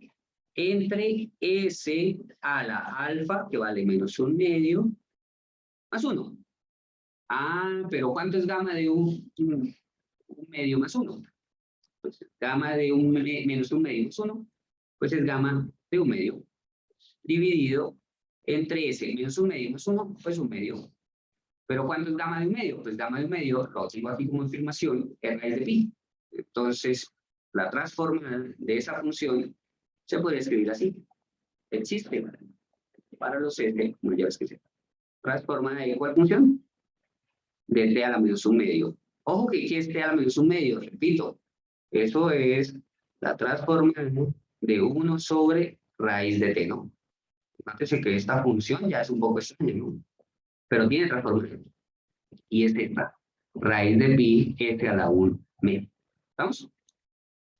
entre s a la alfa, que vale menos 1 medio, más 1. Ah, pero ¿cuánto es gamma de un medio más 1? Pues gamma de menos 1 medio más 1, pues es gamma de 1 medio, dividido entre s menos 1 medio más 1, pues 1 medio. ¿Pero cuánto es gamma de 1 medio? Pues gamma de 1 medio, lo tengo aquí como afirmación, es raíz de pi. Entonces, la transformada de esa función se puede escribir así. Existe para los s, como ya ves que se transformada de cuál función? De t a la menos 1 medio. Ojo que aquí es t a la menos 1 medio, repito. Eso es la transformada de 1 sobre raíz de t, ¿no? Nótese que esta función ya es un poco extraña, ¿no? Pero tiene transformación. Y es esta, raíz de pi f a la 1 medio. ¿Vamos?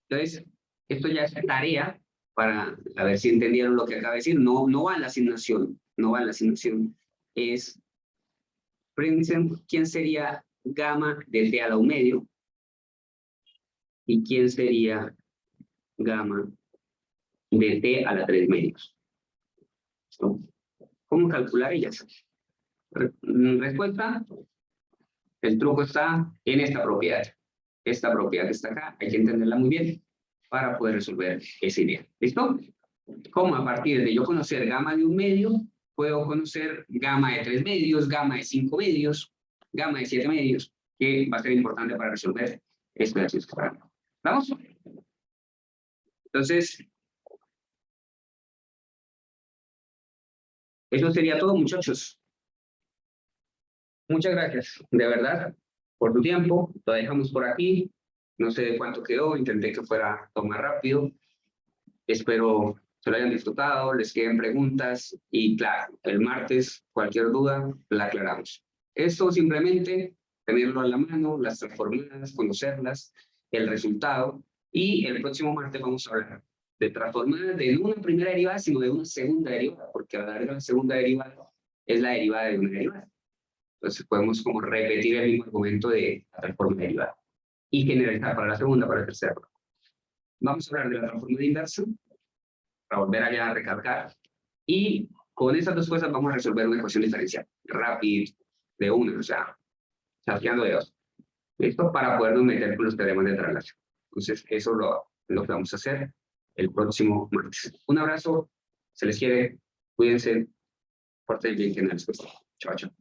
Entonces, esto ya es tarea para a ver si entendieron lo que acabo de decir. No, no va en la asignación, no va en la asignación. Es, piensen, ¿quién sería gamma de t a la 1 medio? ¿Y quién sería gamma de t a la 3 medios? ¿No? ¿Cómo calcular ellas? Respuesta, el truco está en esta propiedad. Esta propiedad que está acá, hay que entenderla muy bien para poder resolver esa idea. ¿Listo? Como a partir de yo conocer gamma de 1 medio, puedo conocer gamma de 3 medios, gamma de 5 medios, gamma de 7 medios, que va a ser importante para resolver este ejercicio. ¿Vamos? Entonces, eso sería todo, muchachos. Muchas gracias, de verdad, por tu tiempo. Lo dejamos por aquí. No sé de cuánto quedó, intenté que fuera todo más rápido. Espero se lo hayan disfrutado, les queden preguntas y claro, el martes cualquier duda la aclaramos. Esto simplemente tenerlo a la mano, las transformadas, conocerlas, el resultado y el próximo martes vamos a hablar de transformadas de no una primera derivada, sino de una segunda derivada, porque a la larga la segunda derivada es la derivada de una derivada. Entonces podemos como repetir el mismo argumento de la transformada derivada y generalizar para la segunda, para la tercera. Vamos a hablar de la transformada inversa, para volver allá a recargar. Y con esas dos cosas vamos a resolver una ecuación diferencial. Rápido, de una, o sea, chasqueando de dos. ¿Listo? Para podernos meter con los teoremas de traslación. Entonces, eso lo que vamos a hacer el próximo martes. Un abrazo, se les quiere, cuídense, porten bien, que nada les cueste. Chao, chao.